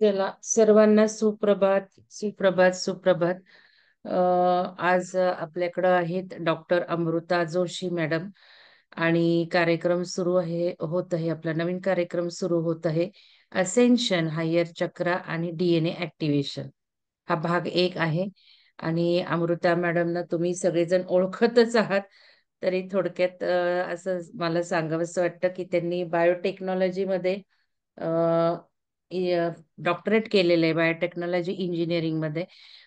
चला सर्वांना सुप्रभात सुप्रभात सुप्रभात. आज आपल्याकडं आहेत डॉक्टर अमृता जोशी मॅडम. आणि कार्यक्रम सुरू होत आहे, आपला नवीन कार्यक्रम सुरू होत आहे. असेन्शन हायर चक्रा आणि डीएनए ऍक्टिव्हेशन हा भाग एक आहे. आणि अमृता मॅडमना तुम्ही सगळेजण ओळखतच आहात. तरी थोडक्यात असं मला सांगावंसं वाटतं की त्यांनी बायोटेक्नॉलॉजी मध्ये डॉक्टरेट केलेलं आहे बायोटेक्नॉलॉजी इंजिनिअरिंग मध्ये.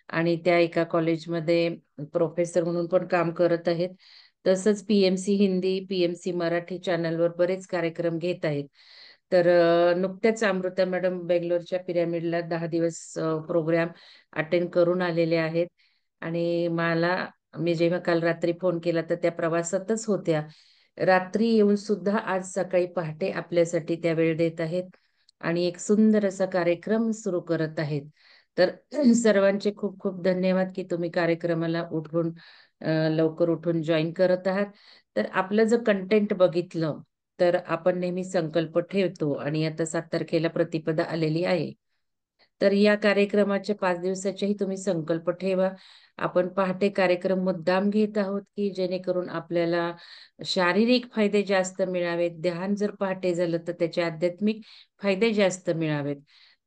आणि त्या एका कॉलेजमध्ये प्रोफेसर म्हणून पण काम करत आहेत. तसंच पीएमसी हिंदी, पीएमसी मराठी चॅनलवर बरेच कार्यक्रम घेत आहेत. तर नुकत्याच अमृता मॅडम बेंगलोरच्या पिरॅमिडला 10 दिवस प्रोग्राम अटेंड करून आलेले आहेत. आणि मी जेव्हा काल रात्री फोन केला तर त्या प्रवासातच होत्या. रात्री येऊन सुद्धा आज सकाळी पहाटे आपल्यासाठी त्या वेळ देत आहेत आणि एक सुंदर असा कार्यक्रम सुरू करत आहेत. तर सर्वांचे खूप खूप धन्यवाद की तुम्ही कार्यक्रमाला लवकर उठून जॉईन करत आहात. तर आपलं जर कंटेंट बघितलं तर आपण नेहमी संकल्प ठेवतो आणि आता 7 तारखेला प्रतिपदा आलेली आहे. तर या कार्यक्रमाचे 5 दिवसाचेही तुम्ही संकल्प ठेवा. आपण पहाटे कार्यक्रम मुद्दाम घेत आहोत की जेणेकरून आपल्याला शारीरिक फायदे जास्त मिळावेत. ध्यान जर पहाटे झालं तर त्याचे आध्यात्मिक फायदे जास्त मिळावेत.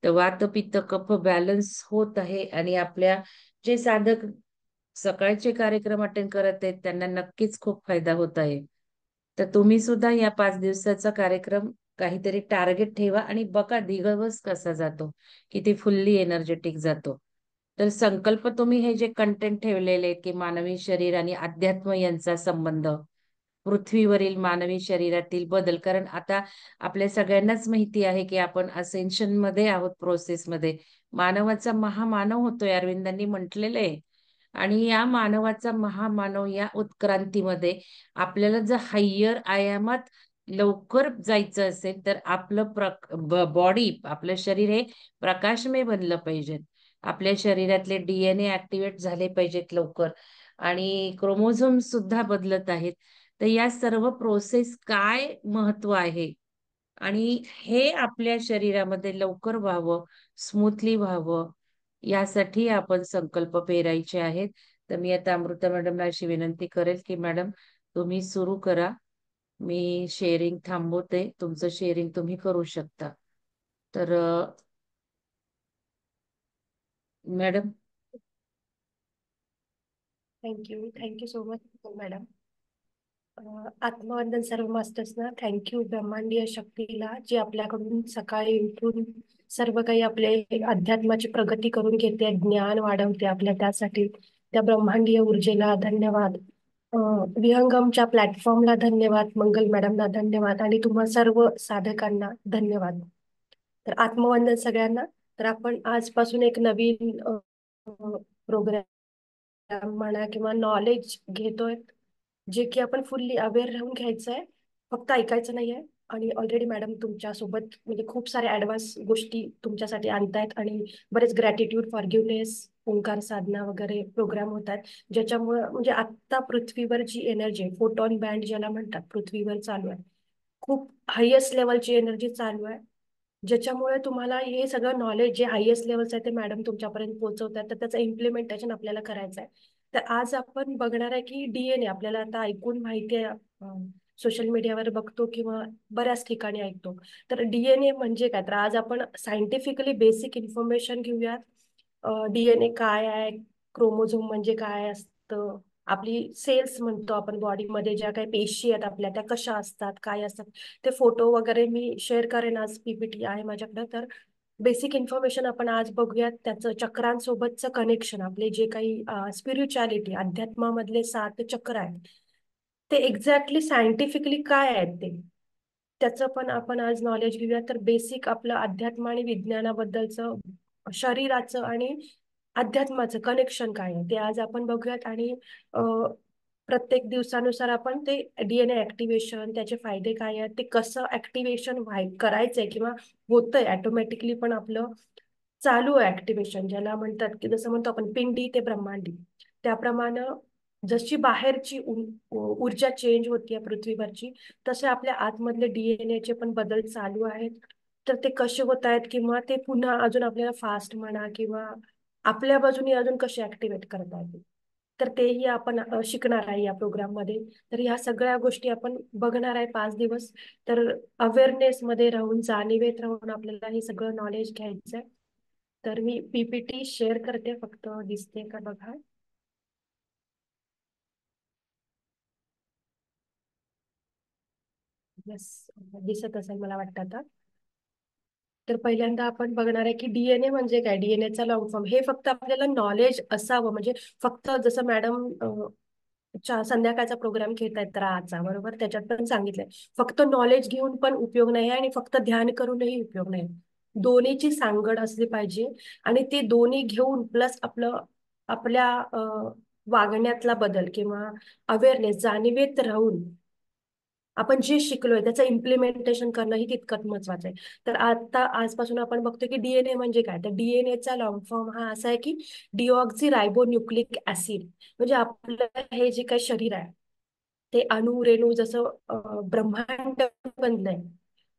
तर वात पित्त कफ बॅलन्स होत आहे आणि आपल्या जे साधक सकाळचे कार्यक्रम अटेंड करत आहेत त्यांना नक्कीच खूप फायदा होत आहे. तर तुम्ही सुद्धा या 5 दिवसाचा कार्यक्रम काहीतरी टार्गेट ठेवा आणि बघा दिवस कसा जातो, किती फुल्ली एनर्जेटिक जातो. तर संकल्प तुम्ही हे जे कंटेंट ठेवलेले आहेत की मानवी शरीर आणि अध्यात्म यांचा संबंध, पृथ्वीवरील मानवी शरीरातील बदल. कारण आता आपल्या सगळ्यांनाच माहिती आहे की आपण असेन्शन मध्ये आहोत, प्रोसेसमध्ये. मानवाचा महामानव होतोय, अरविंदांनी म्हटलेलं आहे. आणि या मानवाचा महामानव या उत्क्रांतीमध्ये आपल्याला जर हायर आयामात लवकर जायचं असेल तर आपलं बॉडी, आपलं शरीर हे प्रकाशमय बनलं पाहिजे. आपल्या शरीरातले डीएनए ऍक्टिव्हेट झाले पाहिजेत लवकर. आणि क्रोमोझोम सुद्धा बदलत आहेत. तर या सर्व प्रोसेस काय महत्व आहे आणि हे आपल्या शरीरामध्ये लवकर व्हावं, स्मूथली व्हावं, यासाठी आपण संकल्प पेरायचे आहेत. तर मी आता अमृता मॅडमला अशी विनंती करेल की मॅडम तुम्ही सुरू करा. मी शेअरिंग थांबवते, तुमचं शेअरिंग तुम्ही करू शकता. तर madam. Thank you so much madam. आत्मवंदन सर्व मास्टर्सना. थँक्यू ब्रह्मांडीय शक्तीला, जे आपल्याकडून सकाळी उठून सर्व काही आपले अध्यात्माची प्रगती करून घेते, ज्ञान वाढवते आपल्या, त्यासाठी त्या ब्रह्मांडीय ऊर्जेला धन्यवाद. विहंगमच्या प्लॅटफॉर्मला धन्यवाद, मंगल मॅडमला धन्यवाद आणि तुम्हा सर्व साधकांना धन्यवाद. तर आत्मवंदन सगळ्यांना. तर आपण आजपासून एक नवीन प्रोग्राम म्हणा किंवा नॉलेज घेतोय, जे की आपण फुल्ली अवेअर राहून घ्यायचं आहे, फक्त ऐकायचं नाहीये. आणि ऑलरेडी मॅडम तुमच्या सोबत म्हणजे खूप सारे ऍडव्हान्स गोष्टी तुमच्यासाठी आणतायत आणि बरेच ग्रॅटिट्यूड, फॉरगिव्हनेस, ओंकार साधना वगैरे प्रोग्राम होत आहेत, ज्याच्यामुळे म्हणजे आत्ता पृथ्वीवर जी एनर्जी, फोटॉन बँड ज्याला म्हणतात, पृथ्वीवर चालू आहे, खूप हायेस्ट लेवलची एनर्जी चालू आहे, ज्याच्यामुळे तुम्हाला हे सगळं नॉलेज जे हायेस्ट लेवलचं आहे ते मॅडम तुमच्यापर्यंत पोहोचवतात. तर त्याचं इम्प्लिमेंटेशन आपल्याला करायचं आहे. तर आज आपण बघणार आहे की डीएनए, आपल्याला आता ऐकून माहिती आहे, सोशल मीडियावर बघतो किंवा बऱ्याच ठिकाणी ऐकतो. तर डीएनए म्हणजे काय, तर आज आपण सायंटिफिकली बेसिक इन्फॉर्मेशन घेऊयात. डीएनए काय आहे, क्रोमोझोम म्हणजे काय असतं, आपली सेल्स म्हणतो आपण बॉडीमध्ये ज्या काही पेशी आहेत आपल्या, त्या कशा असतात, काय असतात, ते फोटो वगैरे मी शेअर करेन. आज पीपीटी आहे माझ्याकडे. तर बेसिक इन्फॉर्मेशन आपण आज बघूयात. त्याचं चक्रांसोबतचं कनेक्शन, आपले जे काही स्पिरिच्युअलिटी, अध्यात्मामधले 7 चक्र आहेत, ते एक्झॅक्टली सायंटिफिकली काय आहेत ते, त्याचं पण आपण आज नॉलेज घेऊया. तर बेसिक आपलं अध्यात्म आणि विज्ञानाबद्दलचं, शरीराचं आणि अध्यात्माचं कनेक्शन काय आहे ते आज आपण बघूयात. आणि प्रत्येक दिवसानुसार आपण ते डीएनए ऍक्टिव्हेशन, त्याचे फायदे काय आहेत, ते कसं ऍक्टिव्हेशन करायचंय किंवा होतंय ऑटोमॅटिकली, पण आपलं चालू आहे ऍक्टिव्हेशन, ज्याला म्हणतात की जसं म्हणतो आपण पिंडी ते ब्रह्मांडी, त्याप्रमाणे जशी बाहेरची ऊर्जा चेंज होतीये पृथ्वीवरची, तसे आपल्या आतमधले डीएनए चे पण बदल चालू आहेत. तर ते कसे होत आहेत किंवा ते पुन्हा अजून आपल्याला फास्ट म्हणा किंवा आपल्या बाजूने अजून कसे ऍक्टिव्हेट करता येतील, तर तेही आपण शिकणार आहे या प्रोग्राममध्ये. तर ह्या सगळ्या गोष्टी आपण बघणार आहे 5 दिवस. तर अवेअरनेस मध्ये राहून, जाणीवेत राहून आपल्याला हे सगळं नॉलेज घ्यायचंय. तर मी पीपीटी शेअर करते, फक्त दिसते का बघा. यस, दिसत असेल मला वाटतं आता. तर पहिल्यांदा आपण बघणार आहे की डीएनए म्हणजे काय, डीएनएचा लॉंग फॉर्म. हे फक्त आपल्याला नॉलेज असावं, म्हणजे फक्त जसं मॅडम संध्याकाळचा प्रोग्राम घेत आहेत राहाचा, बरोबर, त्याच्यात पण सांगितलंय फक्त नॉलेज घेऊन पण उपयोग नाही आणि फक्त ध्यान करूनही उपयोग नाही. दोन्हीची सांगड असली पाहिजे. आणि ते दोन्ही घेऊन प्लस आपल्या वागण्यातला बदल किंवा अवेअरनेस, जाणीवेत राहून आपण जे शिकलोय त्याचं इम्प्लिमेंटेशन करणं ही तितकंच महत्वाचं आहे. तर आता आजपासून आपण बघतो की डीएनए म्हणजे काय. तर डीएनएचा लॉंग फॉर्म हा असा आहे की डिऑक्झी रायबोन्युक्लिक ऍसिड. म्हणजे आपलं हे जे काही शरीर आहे ते अणु रेणू जसं ब्रह्मांड बनलंय,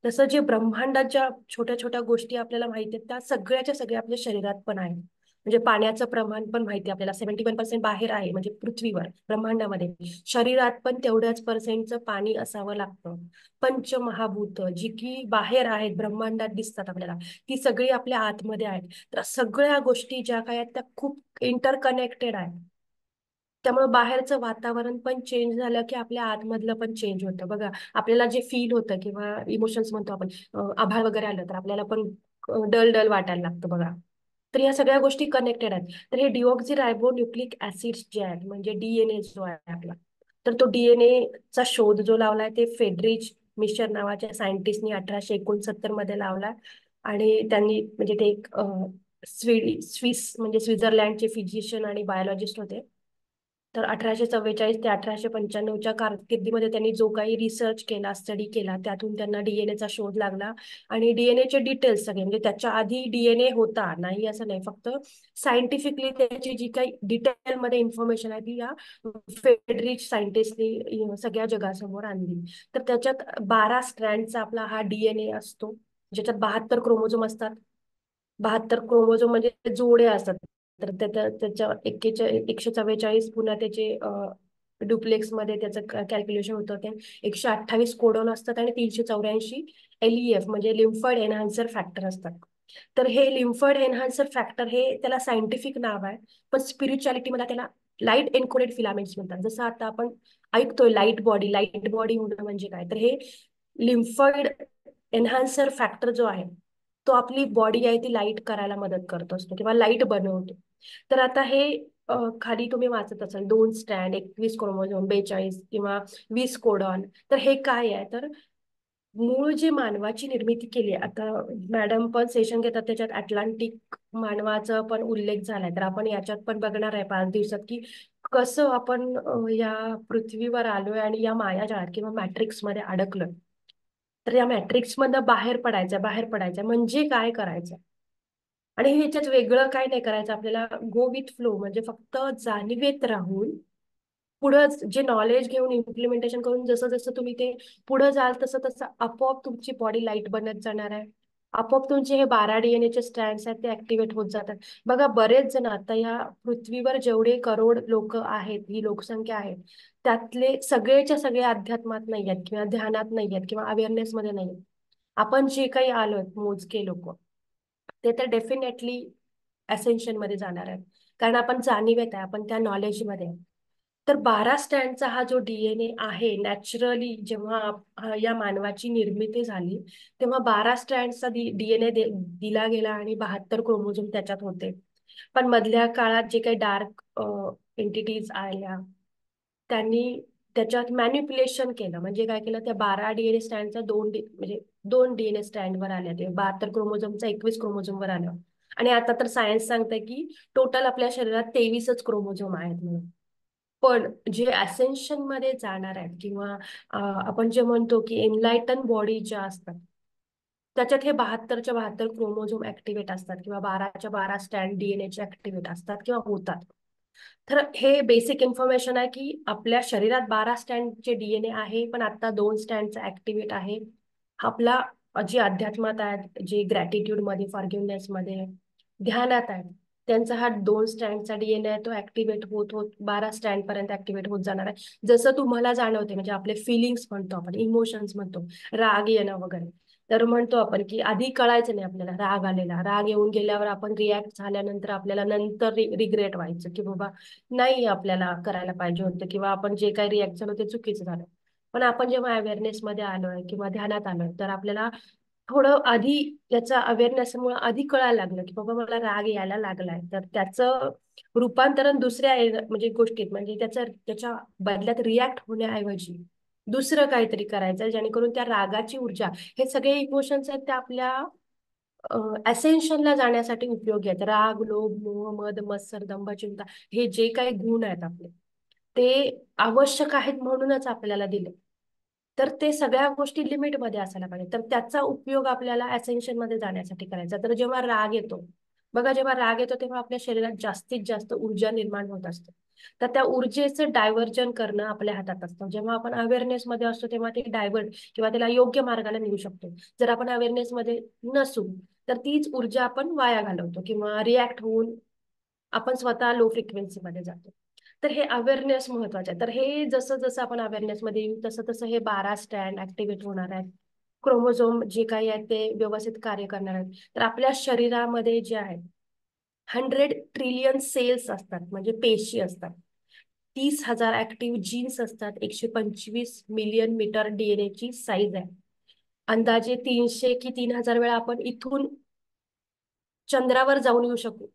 तसं जे ब्रह्मांडात ज्या छोट्या छोट्या गोष्टी आपल्याला माहिती आहेत त्या सगळ्याच्या सगळ्या आपल्या शरीरात पण आहे. म्हणजे पाण्याचं प्रमाण पण माहिती आहे आपल्याला, 71% बाहेर आहे म्हणजे पृथ्वीवर ब्रह्मांडामध्ये. शरीरात पण तेवढ्याच पर्सेंटचं पाणी असावं लागतं. पंचमहाभूत जी की बाहेर आहेत, ब्रह्मांडात दिसतात आपल्याला, ती सगळी आपल्या आतमध्ये आहेत. तर सगळ्या गोष्टी ज्या काय आहेत त्या खूप इंटरकनेक्टेड आहेत. त्यामुळे बाहेरचं वातावरण पण चेंज झालं की आपल्या आतमधलं पण चेंज होतं. बघा, आपल्याला जे फील होतं किंवा इमोशन्स म्हणतो आपण, आभाळ वगैरे आलं तर आपल्याला पण डल डल वाटायला लागतं बघा. तर या सगळ्या गोष्टी कनेक्टेड आहेत. तर हे डिऑक्झी रायबोन्युक्लिक ऍसिड्स जे आहेत म्हणजे डीएनए जो आहे आपला, तर तो डीएनए चा शोध जो लावलाय ते फेडरिच मिशर नावाच्या सायंटिस्टनी 1869 मध्ये लावला. आणि त्यांनी म्हणजे ते एक स्विस म्हणजे स्वित्झर्लंडचे फिजिशियन आणि बायोलॉजिस्ट होते. तर 1844 ते 1895च्या कारकिर्दीमध्ये त्यांनी जो काही रिसर्च केला, स्टडी केला, त्यातून त्यांना डीएनएचा शोध लागला. आणि डीएनएचे डिटेल्स सगळे, म्हणजे त्याच्या आधी डीएनए होता नाही असं नाही, फक्त सायंटिफिकली त्याची जी काही डिटेलमध्ये इन्फॉर्मेशन आहे ती या फेडरिच सायंटिस्टनी सगळ्या जगासमोर आणली. तर त्याच्यात 12 स्ट्रँडचा आपला हा डीएनए असतो, ज्याच्यात 72 क्रोमोझोम असतात. 72 क्रोमोझोम म्हणजे जोडे असतात. तर त्याच्या 144 पुन्हा त्याचे डुप्लेक्स मध्ये त्याचं कॅल्क्युलेशन होतं ते 128 कोडॉन असतात आणि 384 एलईएफ म्हणजे लिम्फॉइड एनहान्सर फॅक्टर असतात. तर हे लिम्फॉइड एनहान्सर फॅक्टर हे त्याला सायंटिफिक नाव आहे, पण स्पिरिच्युअलिटी मध्ये त्याला लाईट एन्कोडेड फिलामेंट्स म्हणतात. जसं आता आपण ऐकतोय लाईट बॉडी होणं म्हणजे काय, तर हे लिम्फॉइड एनहान्सर फॅक्टर जो आहे तो आपली बॉडी आहे ती लाईट करायला मदत करत असतो किंवा लाईट बनवतो. तर आता हे खाली तुम्ही वाचत असाल 2 स्ट्रँड, 21 क्रोमोझोम, 42 किंवा 20 कोडॉन. तर हे काय आहे, तर मूळ जे मानवाची निर्मिती केली आहे, आता मॅडम पण सेशन घेतात त्याच्यात अटलांटिक मानवाचा पण उल्लेख झालाय. तर आपण याच्यात पण बघणार आहे 5 दिवसात की कसं आपण या पृथ्वीवर आलोय आणि या मायाजाळात किंवा मॅट्रिक्स मध्ये अडकलोय. तर या मॅट्रिक्स मधनं बाहेर पडायचं म्हणजे काय करायचं. आणि ह्याच्यात वेगळं काय नाही करायचं आपल्याला, गो विथ फ्लो, म्हणजे फक्त जाणीवेत राहून पुढं जे नॉलेज घेऊन इम्प्लिमेंटेशन करून जसं जसं तुम्ही ते पुढे जाल तसं तसं आपोआप तुमची बॉडी लाईट बनत जाणार आहे. आपोआप तुमचे हे 12 डीएनएचे स्ट्रँड्स आहेत ते ऍक्टिव्हेट होत जातात. बघा, बरेच जण आता या पृथ्वीवर जेवढे करोड लोक आहेत, ही लोकसंख्या आहे, त्यातले सगळेच्या सगळे अध्यात्मात नाही आहेत किंवा ध्यानात नाही आहेत किंवा अवेअरनेस मध्ये नाही आहेत. आपण जे काही आलोय मोजके लोक, ते तर डेफिनेटली असेन्शन मध्ये जाणार आहेत. कारण आपण जाणीवेत आहे, आपण त्या नॉलेजमध्ये आहे. तर 12 स्टँडचा हा जो डीएनए आहे, नॅचरली जेव्हा या मानवाची निर्मिती झाली तेव्हा 12 स्ट्रँडचा डीएनए दिला गेला आणि 72 क्रोमोझोम त्याच्यात होते. पण मधल्या काळात जे काही डार्क एंटिटीज आल्या, त्यांनी त्याच्यात मॅन्युप्युलेशन केलं. म्हणजे काय केलं, त्या 12 डीएनए स्टँडच्या म्हणजे 2 डीएनए स्टँडवर आल्या, ते 72 क्रोमोझोमचा 21 क्रोमोझोम वर आलं. आणि आता तर सायन्स सांगतंय की टोटल आपल्या शरीरात 23च क्रोमोझोम आहेत म्हणून. पण जे असेन्शन मध्ये जाणार आहेत किंवा आपण जे म्हणतो की एनलायटन बॉडी ज्या असतात, त्याच्यात हे 72च्या 72 क्रोमोझोम ऍक्टिव्हेट असतात किंवा 12च्या 12 स्टँड डीएनएचे ऍक्टिव्हेट असतात किंवा होतात. तर हे बेसिक इन्फॉर्मेशन आहे की आपल्या शरीरात 12 स्टँडचे डीएनए आहे, पण आता 2 स्टँडचा ऍक्टिव्हेट आहे. आपला जी अध्यात्मात आहेत, जे ग्रॅटिट्यूड मध्ये, फॉरगिव्हनेस मध्ये, ध्यानात आहेत, त्यांचा हा 2 स्टँडचा डीएनए आहे, तो ऍक्टिव्हेट होत होत 12 स्टँड पर्यंत ऍक्टिव्हेट होत जाणार आहे. जसं तुम्हाला जाणवते, म्हणजे आपले फिलिंग्स म्हणतो आपण, इमोशन्स म्हणतो, राग येणं वगैरे, तर म्हणतो आपण की आधी कळायचं नाही आपल्याला राग आलेला, राग येऊन गेल्यावर आपण रिॲक्ट झाल्यानंतर आपल्याला नंतर रिग्रेट व्हायचं की बाबा नाही आपल्याला करायला पाहिजे होतं, किंवा आपण जे काही रिॲक्ट झालो ते चुकीचं झालं. पण आपण जेव्हा अवेअरनेस मध्ये आलोय किंवा ध्यानात आलोय, तर आपल्याला थोडं आधी त्याचा अवेअरनेसमुळे आधी कळायला लागलं की बाबा मला राग यायला लागलाय, तर त्याचं रूपांतरण दुसऱ्या म्हणजे गोष्टीत, म्हणजे त्याच्या बदल्यात रिॲक्ट होण्याऐवजी दुसरं काहीतरी करायचं, जेणेकरून त्या रागाची ऊर्जा, हे सगळे इमोशन्स आहेत, ते आपल्या असेन्शनला जाण्यासाठी उपयोगी आहेत. राग, लोभ, मोह, मद, मत्सर, दंभ, चिंता, हे जे काही गुण आहेत आपले, ते आवश्यक आहेत म्हणूनच आपल्याला दिले. तर ते सगळ्या गोष्टी लिमिटमध्ये असायला पाहिजे. तर त्याचा उपयोग आपल्याला असेन्शन मध्ये जाण्यासाठी करायचा. तर जेव्हा राग येतो, बघा, जेव्हा राग येतो तेव्हा आपल्या शरीरात जास्तीत जास्त ऊर्जा निर्माण होत असते. तर त्या ऊर्जेचं डायव्हर्जन करणं आपल्या हातात असतं. जेव्हा आपण अवेअरनेस मध्ये असतो तेव्हा ते डायव्हर्ट किंवा त्याला योग्य मार्गाला नेऊ शकतो. जर आपण अवेअरनेस मध्ये नसू, तर तीच ऊर्जा आपण वाया घालवतो किंवा रिॲक्ट होऊन आपण स्वतः लो फ्रिक्वेन्सी मध्ये जातो. तर हे अवेअरनेस महत्वाचं आहे. तर हे जसं जसं आपण अवेअरनेस मध्ये येऊ, तसं तसं हे 12 स्टँड ऍक्टिव्हेट होणार आहेत. क्रोमोझोम जे काही आहेत ते व्यवस्थित कार्य करणार आहेत. तर आपल्या शरीरामध्ये जे आहे 100 ट्रिलियन सेल्स असतात, म्हणजे पेशी असतात. 30,000 ऍक्टिव्ह जीन्स असतात. 125 मिलियन मीटर डीएनए ची साईज आहे. अंदाजे 300 की 3,000 वेळा आपण इथून चंद्रावर जाऊन येऊ शकू.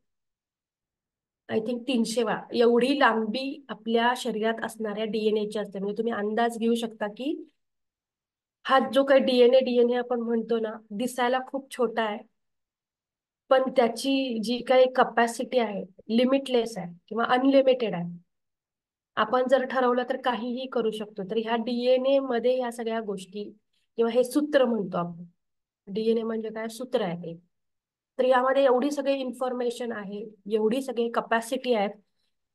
आय थिंक 300 वेळा एवढी लांबी आपल्या शरीरात असणाऱ्या डीएनए ची असते. म्हणजे तुम्ही अंदाज घेऊ शकता की हा जो काही डीएनए आपण म्हणतो ना, दिसायला खूप छोटा आहे, पण त्याची जी काही कपॅसिटी आहे लिमिटलेस आहे किंवा अनलिमिटेड आहे. आपण जर ठरवलं तर काहीही करू शकतो. तर ह्या डीएनए मध्ये ह्या सगळ्या गोष्टी, किंवा हे सूत्र म्हणतो आपण, डीएनए म्हणजे काय, सूत्र आहे ते. तर यामध्ये एवढी सगळी इन्फॉर्मेशन आहे, एवढी सगळी कपॅसिटी आहे,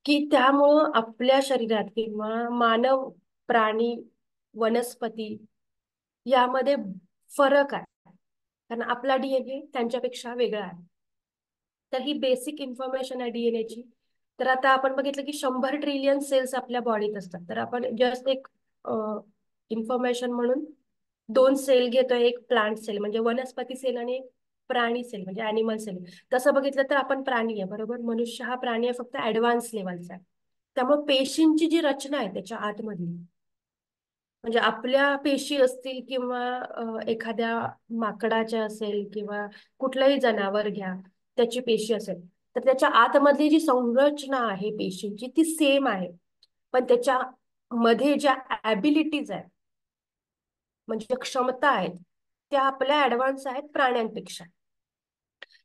की त्यामुळं आपल्या शरीरात किंवा मानव, प्राणी, वनस्पती यामध्ये फरक आहे. कारण आपला डीएनए त्यांच्यापेक्षा वेगळा आहे. तर ही बेसिक इन्फॉर्मेशन आहे डीएनएची. तर आता आपण बघितलं की 100 ट्रिलियन सेल्स आपल्या बॉडीत असतात. तर आपण जस्ट एक इन्फॉर्मेशन म्हणून 2 सेल घेतोय, एक प्लांट सेल म्हणजे वनस्पती सेल आणि एक प्राणी सेल म्हणजे अॅनिमल सेल. तसं बघितलं तर आपण प्राणी आहे, बरोबर. मनुष्य हा प्राणी आहे, फक्त ऍडव्हान्स लेवलचा आहे. त्यामुळे पेशींची जी रचना आहे त्याच्या आतमधली, म्हणजे आपल्या पेशी असतील किंवा एखाद्या माकडाच्या असेल किंवा कुठलंही जनावर घ्या, त्याची पेशी असेल, तर त्याच्या आतमधली जी संरचना आहे पेशींची ती सेम आहे. पण त्याच्या मध्ये ज्या ऍबिलिटीज आहेत, म्हणजे क्षमता आहेत, त्या आपल्या ऍडव्हान्स आहेत प्राण्यांपेक्षा.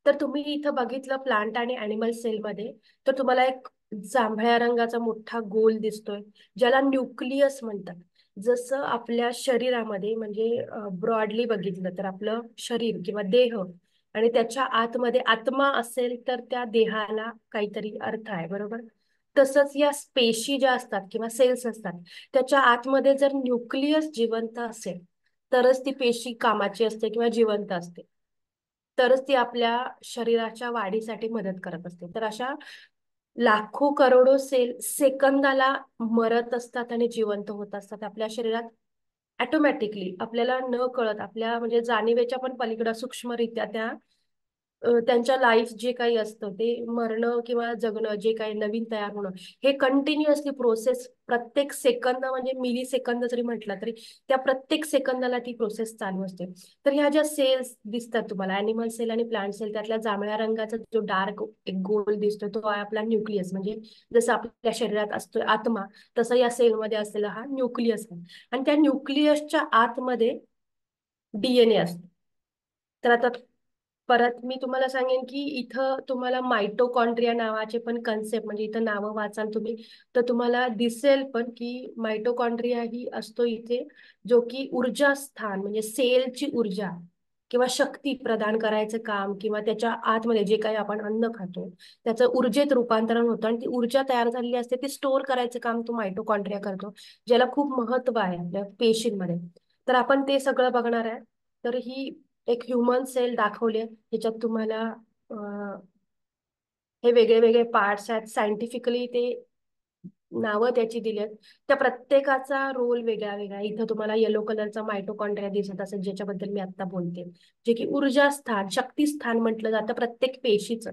तर तुम्ही इथं बघितलं प्लांट आणि अॅनिमल सेलमध्ये, तर तुम्हाला एक जांभळ्या रंगाचा मोठा गोल दिसतोय, ज्याला न्यूक्लियस म्हणतात. जसं आपल्या शरीरामध्ये, म्हणजे ब्रॉडली बघितलं तर आपलं शरीर किंवा देह आणि त्याच्या आतमध्ये आत्मा असेल, तर त्या देहाला काहीतरी अर्थ आहे, बरोबर. तसंच या पेशी ज्या असतात किंवा सेल्स असतात, त्याच्या आतमध्ये जर न्यूक्लियस जिवंत असेल, तरच ती पेशी कामाची असते किंवा जिवंत असते. तरच ती आपल्या शरीराच्या वाढीसाठी मदत करत असते. तर अशा लाखो करोडो सेल सेकंदाला मरत असतात आणि जिवंत होत असतात आपल्या शरीरात, ऑटोमॅटिकली, आपल्याला न कळत, आपल्या म्हणजे जाणीवेच्या पण पलीकडे सूक्ष्मरित्या त्या त्यांच्या लाईफ जे काही असतं ते मरणं किंवा जगणं, जे काही नवीन तयार होणं, हे कंटिन्युअसली प्रोसेस प्रत्येक सेकंद, म्हणजे मिली सेकंद जरी म्हटलं तरी त्या प्रत्येक सेकंदाला ती प्रोसेस चालू असते. तर ह्या ज्या सेल्स दिसतात तुम्हाला, अॅनिमल सेल आणि प्लांट सेल, त्यातल्या जांभळ्या रंगाचा जो डार्क एक गोल दिसतो, तो आहे आपला न्यूक्लियस. म्हणजे जसं आपल्या शरीरात असतो आत्मा, तसं या सेलमध्ये असलेला हा न्यूक्लियस आहे. आणि त्या न्यूक्लियसच्या आतमध्ये डीएनए असतो. तर आता परत मी तुम्हाला सांगेन की इथं तुम्हाला मायटोकॉन्ड्रिया नावाचे पण कन्सेप्ट, म्हणजे इथं नावं वाचाल तुम्ही, तर तुम्हाला दिसेल पण की मायटोकॉन्ड्रिया ही असतो इथे, जो की ऊर्जा स्थान, म्हणजे सेलची ऊर्जा किंवा शक्ती प्रदान करायचं काम, किंवा त्याच्या आतमध्ये जे काही आपण अन्न खातो त्याचं ऊर्जेत रूपांतरण होतं, आणि ती ऊर्जा तयार झालेली असते ती स्टोअर करायचं काम तो मायटोकॉन्ड्रिया करतो, ज्याला खूप महत्व आहे आपल्या पेशींमध्ये. तर आपण ते सगळं बघणार आहे. तर ही एक ह्युमन सेल दाखवले, ह्याच्यात तुम्हाला हे वेगळे वेगळे पार्ट्स आहेत, सायंटिफिकली ते नावं त्याची दिली आहेत. त्या प्रत्येकाचा रोल वेगळा वेगळा आहे. इथं तुम्हाला येलो कलरचा मायटोकॉन्ड्रिया दिसत असेल, ज्याच्याबद्दल मी आता बोलते, जे की ऊर्जा स्थान, शक्ती स्थान म्हटलं जातं प्रत्येक पेशीचं.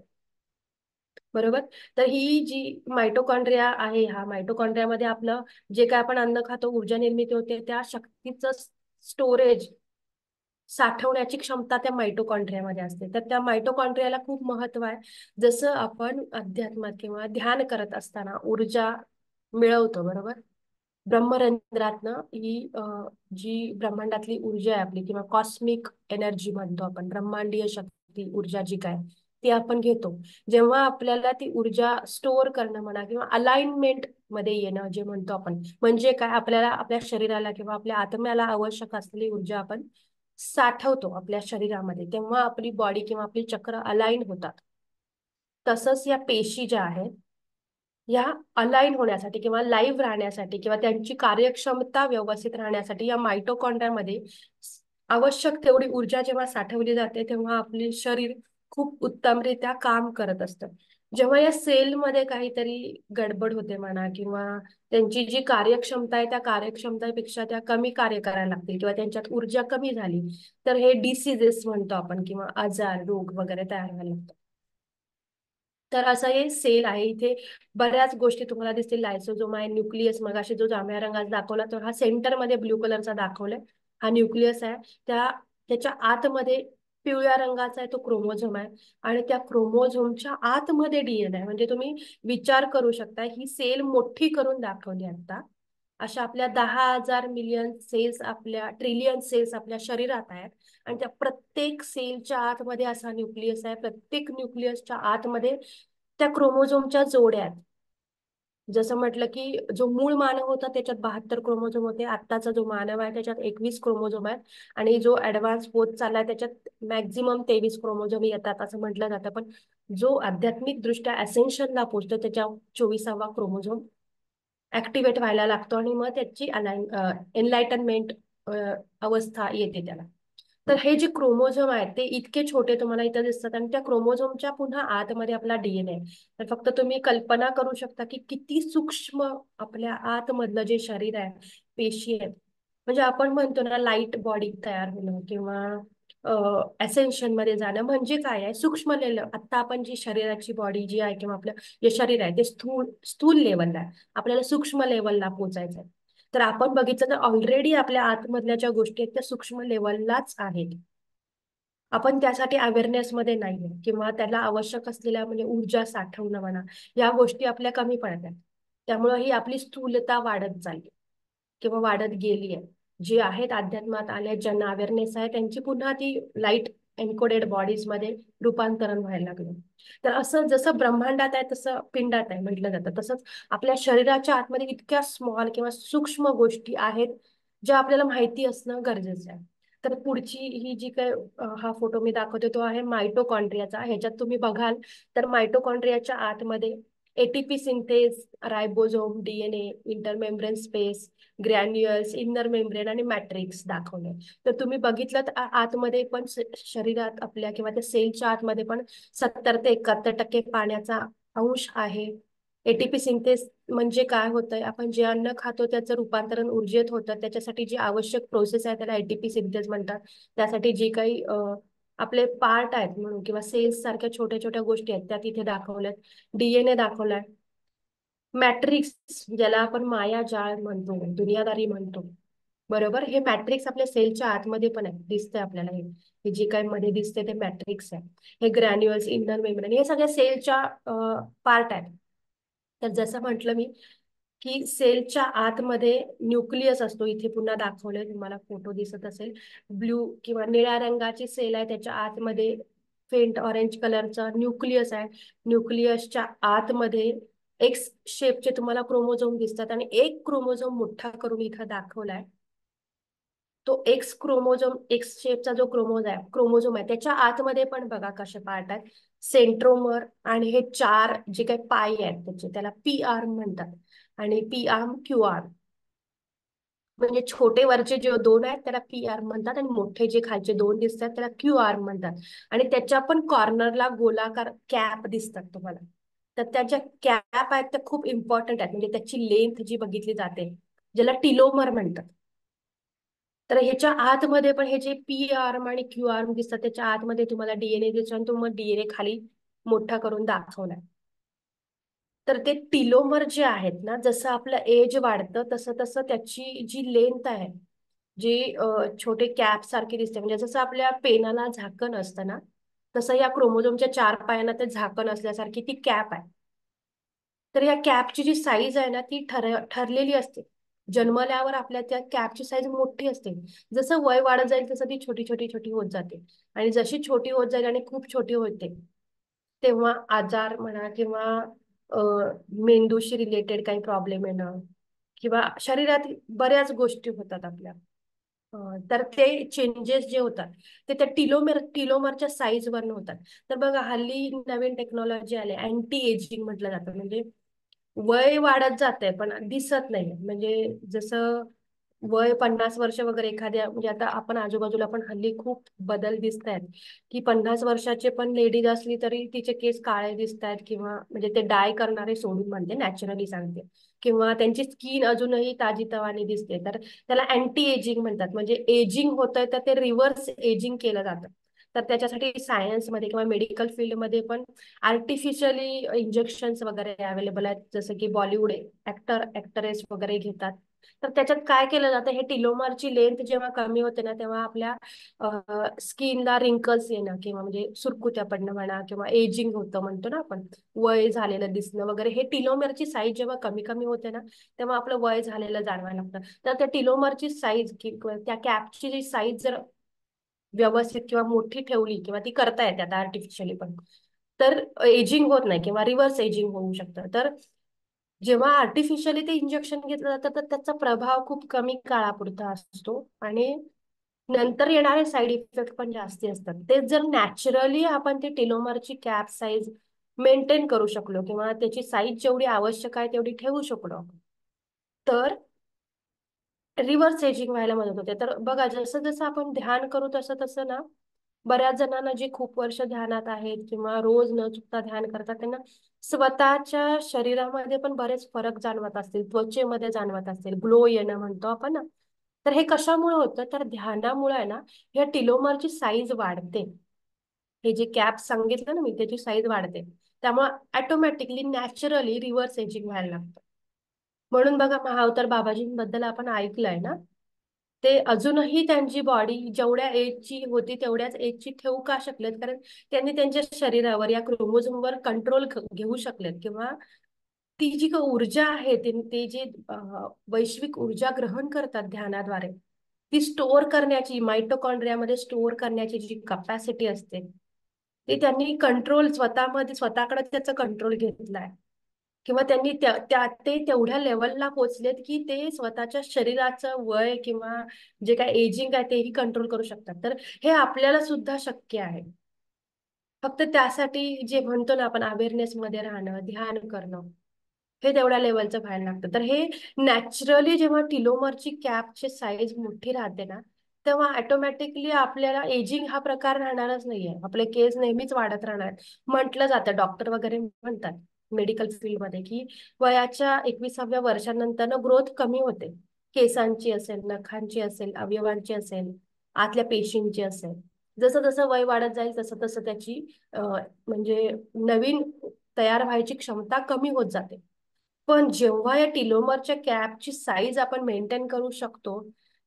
बरोबर. तर ही जी मायटोकॉन्ड्रिया आहे, हा मायटोकॉन्ड्रियामध्ये आपलं जे काय आपण अन्न खातो, ऊर्जा निर्मिती होते, त्या शक्तीचं स्टोरेज, साठवण्याची क्षमता त्या मायटोकॉन्ड्रियामध्ये असते. तर त्या मायटोकॉन्ड्रियाला खूप महत्व आहे. जसं आपण अध्यात्मात किंवा ध्यान करत असताना ऊर्जा मिळवतो, बरोबर, ब्रह्मरंध्रातनं ही जी ब्रह्मांडातली ऊर्जा आहे आपली, किंवा कॉस्मिक एनर्जी म्हणतो आपण, ब्रह्मांडीय शक्ती ऊर्जा जी काय, ती आपण घेतो. जेव्हा आपल्याला ती ऊर्जा स्टोअर करणं म्हणा, किंवा अलाइनमेंट मध्ये येणं जे म्हणतो आपण, म्हणजे काय, आपल्याला आपल्या शरीराला किंवा आपल्या आत्म्याला आवश्यक असलेली ऊर्जा आपण साठवतो आपल्या शरीरामध्ये, तेव्हा आपली बॉडी किंवा आपली चक्र अलाइन होतात. तसंच या पेशी ज्या आहेत, या अलाइन होण्यासाठी किंवा लाईव्ह राहण्यासाठी किंवा त्यांची कार्यक्षमता व्यवस्थित राहण्यासाठी या मायटोकॉन्ड्रियामध्ये आवश्यक तेवढी ऊर्जा जेव्हा साठवली जाते, तेव्हा आपले शरीर खूप उत्तमरित्या काम करत असतं. जेव्हा या सेलमध्ये काहीतरी गडबड होते म्हणा, किंवा त्यांची जी कार्यक्षमता आहे त्या कार्यक्षमतेपेक्षा त्या कमी कार्य करायला लागतील, किंवा त्यांच्यात ऊर्जा कमी झाली, तर हे डिसीजेस म्हणतो आपण, किंवा आजार, रोग वगैरे तयार व्हायला लागतात. तर असा हे सेल आहे. इथे बऱ्याच गोष्टी तुम्हाला दिसतील. लायसोझोम आहे, न्यूक्लियस, मगाशी जो जांभळ्या रंगाचा दाखवला, तर हा सेंटरमध्ये ब्ल्यू कलरचा दाखवलाय, हा न्यूक्लियस आहे. त्याच्या आतमध्ये पिवळ्या रंगाचा आहे तो क्रोमोझोम आहे, आणि त्या क्रोमोझोमच्या आतमध्ये डीएनए आहे. म्हणजे तुम्ही विचार करू शकता, ही सेल मोठी करून दाखवली आता. अशा आपल्या 10,000 मिलियन सेल्स, आपल्या ट्रिलियन सेल्स आपल्या शरीरात आहेत, आणि त्या प्रत्येक सेलच्या आतमध्ये असा न्यूक्लियस आहे. प्रत्येक न्यूक्लियसच्या आतमध्ये त्या क्रोमोझोमच्या जोड्या आहेत. जसं म्हटलं की जो मूळ मानव होता त्याच्यात 72 क्रोमोझोम होते, आत्ताचा जो मानव आहे त्याच्यात 21 क्रोमोझोम आहेत, आणि जो ऍडव्हान्स होत चाललाय त्याच्यात मॅक्झिमम 23 क्रोमोझोम येतात असं म्हटलं जातं. पण जो आध्यात्मिक दृष्ट्या असेन्शनला पोहोचतो त्याच्या 24वा क्रोमोझोम ऍक्टिव्हेट व्हायला लागतो, आणि मग त्याची एनलायटनमेंट अवस्था येते त्याला. तर हे जे क्रोमोझोम आहेत ते इतके छोटे तुम्हाला इथं दिसतात, आणि त्या क्रोमोझोमच्या पुन्हा आतमध्ये आपला डीएनए. तर फक्त तुम्ही कल्पना करू शकता की किती सूक्ष्म आपल्या आतमधलं जे शरीर आहे, पेशी आहेत. म्हणजे आपण म्हणतो ना, लाईट बॉडी तयार होणं किंवा असेन्शन मध्ये जाणं म्हणजे काय आहे, सूक्ष्म लेवल. आता आपण जी शरीराची बॉडी जी आहे किंवा आपलं जे शरीर आहे ते स्थूल स्थूल लेवलला आहे, आपल्याला सूक्ष्म लेवलला पोहोचायचं आहे. तर आपण बघितलं तर ऑलरेडी आपल्या आतमधल्या ज्या गोष्टी आहेत त्या सूक्ष्म लेवललाच आहेत. आपण त्यासाठी अवेअरनेस मध्ये नाहीये, किंवा त्याला आवश्यक असलेल्या म्हणजे ऊर्जा साठवणं म्हणा, या गोष्टी आपल्या कमी पडतात. त्यामुळे ही आपली स्थूलता वाढत चालली किंवा वाढत गेली आहे. जी आहेत अध्यात्मात आल्या, ज्यांना अवेअरनेस आहे, त्यांची पुन्हा ती लाईट एन्कोडेड बॉडीज मध्ये रूपांतरण व्हायला लागलं. तर असं जसं ब्रह्मांडात आहे तसं पिंडात आहे म्हटलं जातं, तसंच आपल्या शरीराच्या आतमध्ये इतक्या स्मॉल किंवा सूक्ष्म गोष्टी आहेत ज्या आपल्याला माहिती असणं गरजेचं आहे. तर पुढची ही जी काय हा फोटो मी दाखवते तो आहे मायटोकॉन्ड्रियाचा. ह्याच्यात तुम्ही बघाल तर मायटोकॉन्ड्रियाच्या आतमध्ये ATP synthase, ribosome, DNA, intermembrane space, granules, inner membrane आणि मॅट्रिक्स दाखवले. तर तुम्ही बघितलं तर आतमध्ये पण शरीरात आपल्या किंवा त्या सेलच्या आतमध्ये पण 70 ते 71% पाण्याचा अंश आहे. एटीपी सिंथेस म्हणजे काय होतंय, आपण जे अन्न खातो त्याचं रूपांतरण ऊर्जेत होतं, त्याच्यासाठी जी आवश्यक प्रोसेस आहे त्याला एटीपी सिंथेस म्हणतात. त्यासाठी जे काही आपले पार्ट आहेत म्हणून किंवा सेल्स सारख्या छोट्या छोट्या गोष्टी आहेत त्या तिथे दाखवल्यात. डीएनए दाखवलाय. मॅट्रिक्स, ज्याला आपण मायाजाळ म्हणतो, दुनियादारी म्हणतो, बरोबर, हे मॅट्रिक्स आपल्या सेलच्या आतमध्ये पण आहे, दिसतंय आपल्याला. हे जे काही मध्ये दिसते ते मॅट्रिक्स आहे. हे ग्रॅन्युअल्स, इनर मेम्ब्रेन, हे सगळ्या सेलच्या पार्ट आहेत. तर जसं म्हटलं मी की सेलच्या आतमध्ये न्यूक्लियस असतो. इथे पुन्हा दाखवलंय, तुम्हाला फोटो दिसत असेल. ब्ल्यू किंवा निळ्या रंगाची सेल आहे, त्याच्या आतमध्ये फेंट ऑरेंज कलरचा न्यूक्लियस आहे. न्यूक्लियसच्या आतमध्ये एक्स शेपचे तुम्हाला क्रोमोझोम दिसतात, आणि एक क्रोमोझोम मोठा करून इथं दाखवलाय. तो एक्स शेपचा जो क्रोमोझोम आहे त्याच्या आतमध्ये पण बघा कसे पार्ट आहेत. सेंट्रोमर, आणि हे 4 जे काही पाय आहेत त्याचे, त्याला पी आर्म म्हणतात, आणि पी आर्म, क्यू आर्म. म्हणजे छोटे वरचे जे दोन आहेत त्याला पी आर्म म्हणतात, आणि मोठे जे खालचे दोन दिसतात त्याला क्यू आर्म म्हणतात. आणि त्याच्या पण कॉर्नरला गोलाकार कॅप दिसतात तुम्हाला. तर त्याच्या कॅप आहेत त्या खूप इम्पॉर्टंट आहेत, म्हणजे त्याची लेंथ जी बघितली जाते, ज्याला टिलोमर म्हणतात. तर ह्याच्या आतमध्ये पण हे जे पी आर्म आणि क्यू आर्म दिसतात त्याच्या आतमध्ये तुम्हाला डीएनए दिसतो, आणि तो मग डीएनए खाली मोठा करून दाखवलाय. तर ते टिलोमर जे आहेत ना, जसं आपलं एज वाढतं तसं तसं त्याची जी लेंथ आहे, जी छोटे कॅप सारखी दिसते, म्हणजे जसं आपल्या पेनाला झाकण असतं ना, तसं या क्रोमोझोमच्या 4 पायांना ते झाकण असल्यासारखी ती कॅप आहे. तर या कॅपची जी साईज आहे ना ती ठरलेली असते. जन्मल्यावर आपल्या त्या कॅपची साईज मोठी असते. जसं वय वाढत जाईल तसं ती छोटी छोटी छोटी होत जाते. आणि जशी छोटी होत जाईल आणि खूप छोटी होते, तेव्हा आजार म्हणा किंवा अ, मेंदूशी रिलेटेड काही प्रॉब्लेम येणं, किंवा शरीरात बऱ्याच गोष्टी होतात आपल्या. तर ते चेंजेस जे होतात ते त्या टिलोमरच्या साईजवरनं होतात. तर बघा हल्ली नवीन टेक्नॉलॉजी आली, अँटी एजिंग म्हटलं जातं, म्हणजे वय वाढत जाते पण दिसत नाही. म्हणजे जसं वय 50 वर्ष वगैरे एखाद्या, म्हणजे आता आपण आजूबाजूला पण हल्ली खूप बदल दिसत आहेत, की 50 वर्षाचे पण लेडीज असली तरी तिचे केस काळे दिसत आहेत, किंवा म्हणजे ते डाय करणारे सोडून म्हणते, नॅचरली सांगते, किंवा त्यांची स्किन अजूनही ताजीतवानी दिसते. तर त्याला अँटी एजिंग म्हणतात. म्हणजे एजिंग होतंय तर ते रिव्हर्स एजिंग केलं जातं. तर त्याच्यासाठी सायन्समध्ये किंवा मेडिकल फील्डमध्ये पण आर्टिफिशियली इंजेक्शन्स वगैरे अवेलेबल आहेत, जसं की बॉलिवूड ऍक्टरेस वगैरे घेतात. तर त्याच्यात काय केलं जातं, हे टिलोमरची लेंथ जेव्हा कमी होते ना, तेव्हा आपल्या स्किनला रिंकल्स येणं, किंवा म्हणजे सुरकुत्या पडणं म्हणा, किंवा एजिंग होतं म्हणतो ना आपण, वय झालेलं दिसणं वगैरे, हे टिलोमरची साईज जेव्हा कमी कमी होते ना, तेव्हा आपलं वय झालेलं जाणवायला लागतं. तर त्या टिलोमरची साईज किंवा त्या कॅपची जी साईज जर व्यवस्थित किंवा मोठी ठेवली, किंवा ती करता येते आता आर्टिफिशियली पण, तर एजिंग होत नाही किंवा रिव्हर्स एजिंग होऊ शकतं. तर जेव्हा आर्टिफिशियली ते इंजेक्शन घेतलं जातं तर त्याचा प्रभाव खूप कमी काळापुरता असतो, आणि नंतर येणारे साईड इफेक्ट पण जास्ती असतात. ते जर नॅचरली आपण ती टिलोमरची कॅप साईज मेंटेन करू शकलो, किंवा त्याची साईज जेवढी आवश्यक आहे तेवढी ठेवू शकलो, तर रिव्हर्स एजिंग व्हायला मदत होते. तर बघा, जसं जसं आपण ध्यान करू तसं तसं ना, बऱ्याच जणांना जे खूप वर्ष ध्यानात आहेत किंवा रोज न चुकता ध्यान करतात, त्यांना स्वतःच्या शरीरामध्ये पण बरेच फरक जाणवत असतील, त्वचेमध्ये जाणवत असतील, ग्लो येणं म्हणतो आपण ना. तर हे कशामुळे होतं, तर ध्यानामुळे आहे ना, या टिलोमरची साईज वाढते. हे जे कॅप सांगितलं ना मी, त्याची साईज वाढते. त्यामुळे ऑटोमॅटिकली नॅचरली रिव्हर्स एजिंग व्हायला लागतं. म्हणून बघा, महाअवतार बाबाजींबद्दल आपण ऐकलंय ना, ते अजूनही त्यांची बॉडी जेवढ्या एजची होती तेवढ्याच एजची ठेवू का शकलेत, कारण त्यांनी त्यांच्या शरीरावर या क्रोमोझोमवर कंट्रोल घेऊ शकलेत, किंवा ती जी काही ऊर्जा आहे, ते जे वैश्विक ऊर्जा ग्रहण करतात ध्यानाद्वारे, ती स्टोअर करण्याची, माइटोकॉन्ड्रियामध्ये स्टोअर करण्याची जी कपॅसिटी असते, ते त्यांनी कंट्रोल स्वतःमध्ये, स्वतःकडे त्याचा कंट्रोल घेतलाय. किंवा त्यांनी ते तेवढ्या लेवलला पोहोचलेत की ते स्वतःच्या शरीराचं वय किंवा जे काय एजिंग आहे तेही कंट्रोल करू शकतात. तर हे आपल्याला सुद्धा शक्य आहे. फक्त त्यासाठी जे म्हणतो ना आपण अवेअरनेस मध्ये राहणं, ध्यान करणं, हे तेवढ्या लेवलचं व्हायला लागतं. तर हे नॅचरली जेव्हा टिलोमरची कॅपची साईज मोठी राहते ना, तेव्हा ऑटोमॅटिकली आपल्याला एजिंग हा प्रकार राहणारच नाहीये. आपले केस नेहमीच वाढत राहणार. म्हटलं जातं, डॉक्टर वगैरे म्हणतात मेडिकल फील्डमध्ये, की वयाच्या 21व्या वर्षानंतर ग्रोथ कमी होते. केसांची असेल, नखांची असेल, अवयवांची असेल, आतल्या पेशींची असेल. जसं जसं वय वाढत जाईल तसं तसं त्याची म्हणजे नवीन तयार व्हायची क्षमता कमी होत जाते. पण जेव्हा या टिलोमरच्या कॅपची साईज आपण मेंटेन करू शकतो,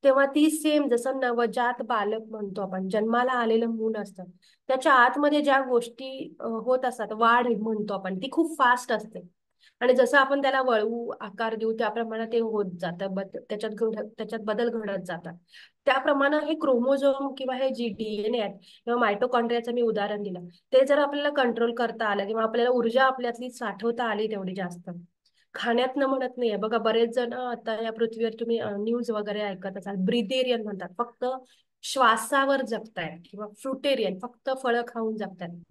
तेव्हा ती सेम, जसं नवजात बालक म्हणतो आपण, जन्माला आलेलं मूल असतं, त्याच्या आतमध्ये ज्या गोष्टी होत असतात, वाढ म्हणतो आपण, ती खूप फास्ट असते. आणि जसं आपण त्याला वळवू, आकार देऊ, त्याप्रमाणे ते होत जातं, त्याच्यात बदल घडत जातात. त्याप्रमाणे हे क्रोमोझोम किंवा हे जी डीएनए आहेत किंवा मायटोकॉन्ड्रियाचं मी उदाहरण दिलं, ते जर आपल्याला कंट्रोल करता आलं, किंवा आपल्याला ऊर्जा आपल्यातली साठवता आली तेवढी जास्त, खाण्यातनं म्हणत नाहीये. बघा, बरेच जण आता या पृथ्वीवर तुम्ही न्यूज वगैरे ऐकत असाल, ब्रिदेरियन म्हणतात, फक्त श्वासावर जगतायत, किंवा फ्रुटेरियन, फक्त फळं खाऊन जगतायत,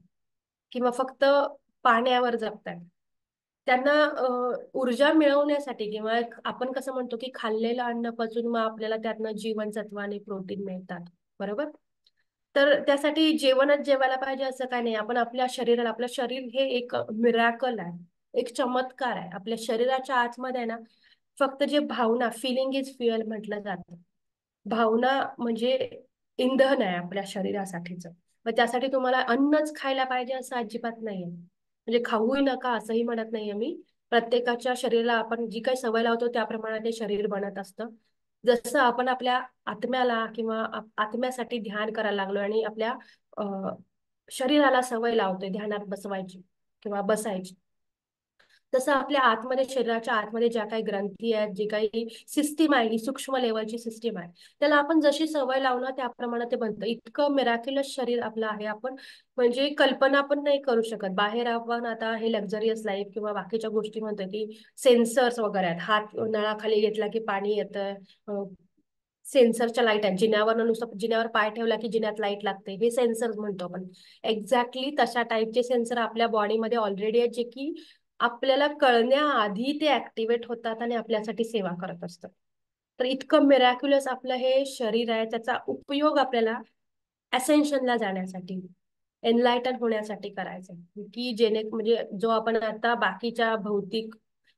किंवा फक्त पाण्यावर जगतायत. त्यांना ऊर्जा मिळवण्यासाठी किंवा आपण कसं म्हणतो की खाल्लेलं अन्न पचून मग आपल्याला त्यातनं जीवनसत्व आणि प्रोटीन मिळतात, बरोबर? तर त्यासाठी जेवणच जेवायला पाहिजे असं काही नाही. आपण आपल्या शरीराला, आपलं शरीर हे एक मिराकल आहे, एक चमत्कार आहे. आपल्या शरीराच्या आतमध्ये आहे ना, फक्त जे भावना, फिलिंग इज फ्युअल म्हटलं जातं. भावना म्हणजे इंधन आहे आपल्या शरीरासाठीचं. मग त्यासाठी तुम्हाला अन्नच खायला पाहिजे असं अजिबात नाहीये. म्हणजे खाऊही नका असंही म्हणत नाहीये मी. प्रत्येकाच्या शरीराला आपण जी काही सवय लावतो त्याप्रमाणे ते शरीर बनत असतं. जसं आपण आपल्या आत्म्याला किंवा आत्म्यासाठी ध्यान करायला लागलो आणि आपल्या शरीराला सवय लावतोय ध्यानात बसवायची किंवा बसायची, तसं आपल्या आतमध्ये, शरीराच्या आतमध्ये ज्या काही ग्रंथी आहेत, जी काही सिस्टीम आहे, ही सूक्ष्म लेवलची सिस्टीम आहे, त्याला आपण जशी सवय लावणार त्याप्रमाणे ते बनतं. इतकं मिराक्युलस शरीर आपलं आहे, आपण म्हणजे कल्पना पण नाही करू शकत. बाहेर आपण आता हे लक्झरियस लाईफ किंवा बाकीच्या गोष्टी म्हणतोय की सेन्सर्स वगैरे आहेत, हात नळाखाली घेतला की पाणी येतं, सेन्सरच्या लाईट आहेत, जिन्यावर नुसतं जिन्यावर पाय ठेवला की जिन्यात लाईट लागते, हे सेन्सर म्हणतो आपण. एक्झॅक्टली तशा टाईपचे सेन्सर आपल्या बॉडीमध्ये ऑलरेडी आहेत, जे की आपल्याला कळण्याआधी ते ऍक्टिव्हेट होतात आणि आपल्यासाठी सेवा करत असतात. तर इतकं मिरॅक्युलस आपलं हे शरीर आहे, त्याचा उपयोग आपल्याला असेन्शनला जाण्यासाठी, एनलायटन होण्यासाठी करायचं आहे. की जेणे म्हणजे जो आपण आता बाकीच्या भौतिक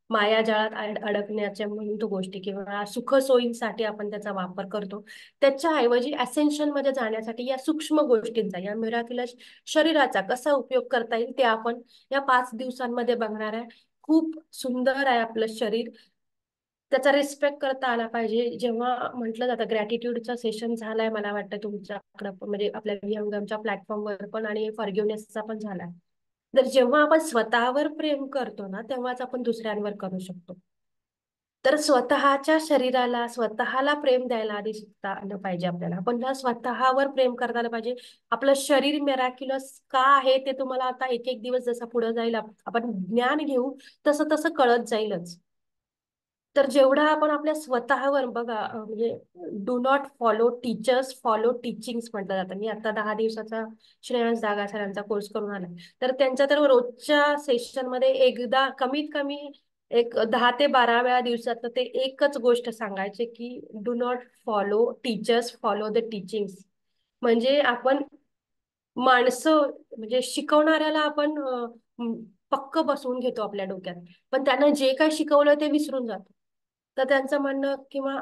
मायाजाळात अडकण्याच्या म्हणतो गोष्टी किंवा सुखसोयींसाठी आपण त्याचा वापर करतो, त्याच्याऐवजी असेन्शन मध्ये जाण्यासाठी या सूक्ष्म गोष्टींचा, या मिराक्युलस शरीराचा कसा उपयोग करता येईल ते आपण या 5 दिवसांमध्ये बघणार आहे. खूप सुंदर आहे आपलं शरीर, त्याचा रिस्पेक्ट करता आला पाहिजे. जेव्हा म्हटलं जातं ग्रॅटिट्यूडचा सेशन झालाय, मला वाटतं तुमच्याकडं म्हणजे आपल्या विहंगमच्या प्लॅटफॉर्मवर पण, आणि फॉरगिव्हनेसचा पण झालाय. तर जेव्हा आपण स्वतःवर प्रेम करतो ना, तेव्हाच आपण दुसऱ्यांवर करू शकतो. तर स्वतःच्या शरीराला, स्वतःला प्रेम द्यायला आधी शिकता आलं पाहिजे आपल्याला. आपण जेव्हा स्वतःवर प्रेम करता आलं पाहिजे. आपलं शरीर मेरॅक्युलस का आहे ते तुम्हाला आता एक एक दिवस जसा पुढे जाईल, आपण ज्ञान घेऊ तसं तसं कळत जाईलच. तर जेवढा आपण आपल्या स्वतःवर बघा, म्हणजे do not follow teachers, follow teachings म्हटलं जातं. मी आता 10 दिवसाचा श्रेयांश दागा सरांचा कोर्स करून आलाय. तर त्यांच्या तर रोजच्या सेशनमध्ये एकदा कमीत कमी एक 10 ते 12 वेळा दिवसात ते एकच गोष्ट सांगायचे की do not follow teachers, follow the teachings. म्हणजे आपण माणसं म्हणजे शिकवणाऱ्याला आपण पक्क बसवून घेतो आपल्या डोक्यात, पण त्यानं जे काय शिकवलं ते विसरून जातो. तर त्यांचं म्हणणं किंवा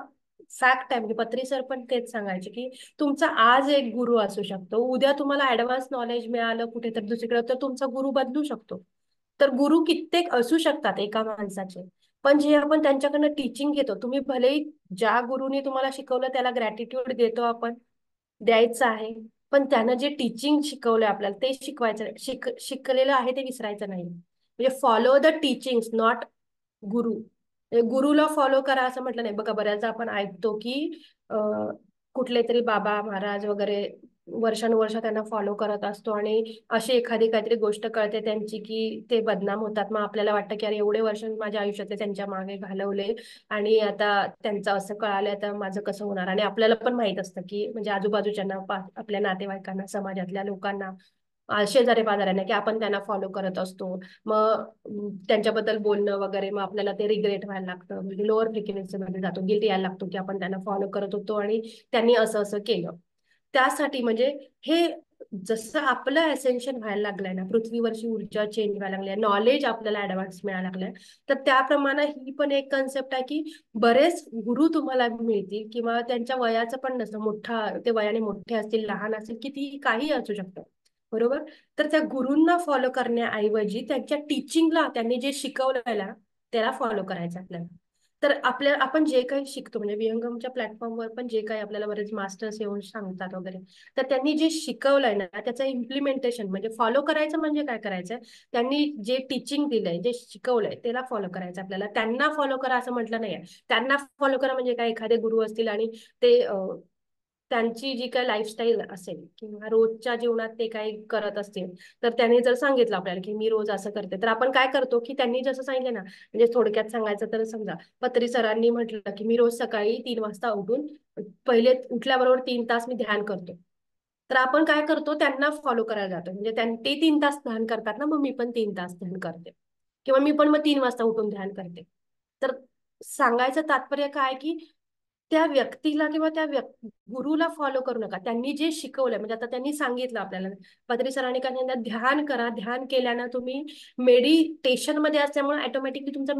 फॅक्ट आहे, म्हणजे पत्री सर पण तेच सांगायचे की तुमचा आज एक गुरु असू शकतो, उद्या तुम्हाला ऍडव्हान्स नॉलेज मिळालं कुठेतरी दुसरीकडे तर तुमचा गुरु बदलू शकतो. तर गुरु कित्येक असू शकतात एका माणसाचे, पण जे आपण त्यांच्याकडनं टीचिंग घेतो, तुम्ही भलेही ज्या गुरुने तुम्हाला शिकवलं त्याला ग्रॅटिट्यूड देतो आपण, द्यायचं आहे, पण त्यानं जे टीचिंग शिकवलंय आपल्याला ते शिकवायचं नाही. शिकलेलं आहे ते विसरायचं नाही. म्हणजे follow the teachings, not Guru. Gurula follow करा असं म्हटलं नाही. बघा बऱ्याचदा आपण ऐकतो की कुठले तरी बाबा महाराज वगैरे वर्षानुवर्ष त्यांना फॉलो करत असतो आणि अशी एखादी काहीतरी गोष्ट कळते त्यांची की ते बदनाम होतात. मग आपल्याला वाटतं की अरे एवढे वर्ष मी माझ्या आयुष्यातले त्यांच्या मागे घालवले आणि आता त्यांचं असं कळालं तर माझं कसं होणार. आणि आपल्याला पण माहित असतं की म्हणजे आजूबाजूच्यांना, आपल्या नातेवाईकांना, समाजातल्या लोकांना, शेजारी पाजाऱ्यांना, की आपण त्यांना फॉलो करत असतो. मग त्यांच्याबद्दल बोलणं वगैरे, मग आपल्याला ते रिग्रेट व्हायला लागतं, म्हणजे लोअर फ्रिक्वेन्सी मध्ये जातो, गिल्ट यायला लागतो की आपण त्यांना फॉलो करत होतो आणि त्यांनी असं असं केलं. त्यासाठी म्हणजे हे जसं आपलं असेन्शन व्हायला लागलंय ना, पृथ्वीवरची ऊर्जा चेंज व्हायला लागली, नॉलेज आपल्याला ऍडव्हान्स मिळायला लागलंय, तर त्याप्रमाणे ही पण एक कन्सेप्ट आहे की बरेच गुरु तुम्हाला मिळतील किंवा त्यांच्या वयाचं पण नसतं, मोठा ते वयाने मोठे असतील, लहान असतील, किती काही असू शकतं, बरोबर? तर त्या गुरूंना फॉलो करण्याऐवजी त्यांच्या टीचिंगला, त्यांनी जे शिकवलंय ना त्याला फॉलो करायचं आपल्याला. तर आपण जे काही शिकतो, म्हणजे विहंगमच्या प्लॅटफॉर्मवर पण जे काही आपल्याला बरेच मास्टर्स येऊन सांगतात वगैरे, तर त्यांनी जे शिकवलंय ना त्याचं इम्प्लिमेंटेशन, म्हणजे फॉलो करायचं म्हणजे काय करायचं, त्यांनी जे टीचिंग दिलंय, जे शिकवलंय त्याला फॉलो करायचं आपल्याला. त्यांना फॉलो करा असं म्हटलं नाहीये. त्यांना फॉलो करा म्हणजे काय, एखादे गुरु असतील आणि ते त्यांची जी काही लाईफस्टाईल असेल किंवा रोजच्या जीवनात ते काही करत असतील, तर त्यांनी जर सांगितलं आपल्याला की मी रोज असं करते, तर आपण काय करतो की त्यांनी जसं सांगितलं ना, म्हणजे थोडक्यात सांगायचं तर समजा पत्री सरांनी म्हटलं की मी रोज सकाळी 3 वाजता उठून पहिले उठल्याबरोबर 3 तास मी ध्यान करतो, तर आपण काय करतो, त्यांना फॉलो करायला जातो. म्हणजे ते 3 तास ध्यान करतात ना, मग मी पण 3 तास ध्यान करते. किंवा मी पण मग 3 वाजता उठून ध्यान करते. तर सांगायचं तात्पर्य काय की त्या व्यक्तीला किंवा त्या गुरुला फॉलो करू नका. त्यांनी जे शिकवलंय, म्हणजे आता त्यांनी सांगितलं आपल्याला, पत्री सरांनी काय सांगितलं, ध्यान करा. ध्यान केल्यानं तुम्ही मेडिटेशन मध्ये असल्यामुळे ऑटोमॅटिकली तुमचं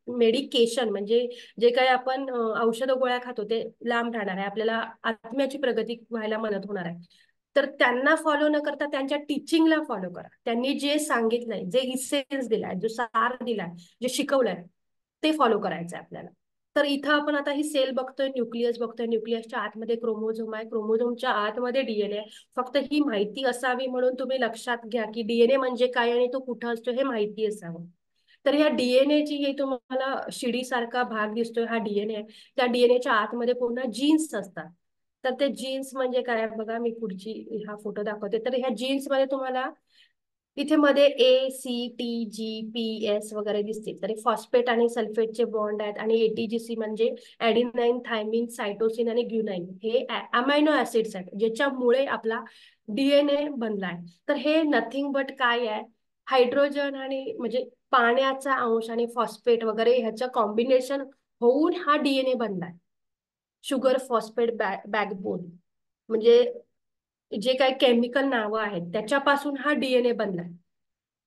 मेडिकेशन म्हणजे जे काही आपण औषध गोळ्या खातो ते लांब राहणार आहे. आपल्याला आत्म्याची प्रगती व्हायला मदत होणार आहे. तर त्यांना फॉलो न करता त्यांच्या टीचिंगला फॉलो करा. त्यांनी जे सांगितलंय, जे इसेन्स दिलाय, जो सार दिलाय, जे शिकवलंय, ते फॉलो करायचं आहे आपल्याला. तर इथं आपण आता ही सेल बघतोय, न्यूक्लियस बघतोय. न्यूक्लियसच्या आतमध्ये क्रोमोझोम आहे, क्रोमोझोमच्या आतमध्ये डीएनए आहे. फक्त ही माहिती असावी म्हणून तुम्ही लक्षात घ्या की डीएनए म्हणजे काय आणि तो कुठं असतो हे माहिती असावं. तर ह्या डीएनएची हे तुम्हाला शिडीसारखा भाग दिसतोय, हा डीएनए आहे. त्या डीएनएच्या आतमध्ये पूर्ण जीन्स असतात. तर ते जीन्स म्हणजे काय बघा, मी पुढची हा फोटो दाखवते. तर ह्या जीन्स मध्ये तुम्हाला इथे मध्ये ACTGPS वगैरे दिसतील. तर फॉस्फेट आणि सल्फेटचे बॉन्ड आहेत. आणि ATGC म्हणजे ऍडिनाइन, थायमिन, सायटोसिन आणि ग्युनाइन, हे अमायनो ऍसिड्स आहेत ज्याच्यामुळे आपला डीएनए बनलाय. तर हे नथिंग बट काय आहे, हायड्रोजन आणि म्हणजे पाण्याचा अंश आणि फॉस्फेट वगैरे ह्याचं कॉम्बिनेशन होऊन हा डीएनए बनलाय. शुगर फॉस्फेट बॅकबोन म्हणजे जे काही केमिकल नावं आहेत त्याच्यापासून हा डीएनए बनलाय.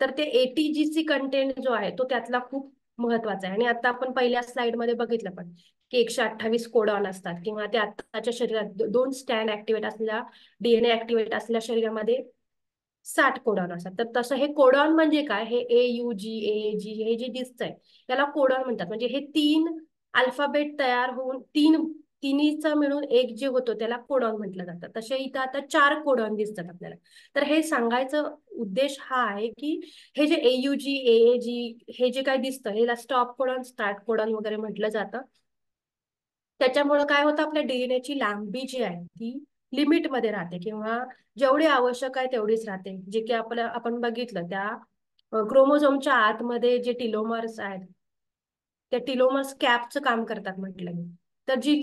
तर ते ATGC कंटेंट जो आहे तो त्यातला खूप महत्वाचा आहे. आणि आता आपण पहिल्या स्लाइडमध्ये बघितलं पण की 128 कोडॉन असतात, किंवा ते आताच्या शरीरात 2 स्टँड ऍक्टिव्हेट असलेल्या डीएनए ऍक्टिव्हेट असलेल्या शरीरामध्ये 60 कोडॉन असतात. तर तसं हे कोडॉन म्हणजे काय, हे AUG, AAG हे जे दिसतंय याला कोडॉन म्हणतात. म्हणजे हे 3 अल्फाबेट तयार होऊन तिन्हीचं मिळून एक जे होतं त्याला कोडॉन म्हटलं जातं. तसे इथं आता 4 कोडॉन दिसतात आपल्याला. तर हे सांगायचं उद्देश हा आहे की हे जे AUG, AAG हे जे काय दिसतं हे स्टॉप कोडॉन, स्टार्ट कोडॉन वगैरे म्हटलं जातं. त्याच्यामुळे काय होतं, आपल्या डीएनएची लांबी जी आहे ती लिमिटमध्ये राहते, किंवा जेवढी आवश्यक आहे तेवढीच राहते. जे की आपण बघितलं त्या क्रोमोझोमच्या आतमध्ये जे टिलोमर्स आहेत, त्या टिलोमर्स कॅपचं काम करतात म्हटलं मी. तर जी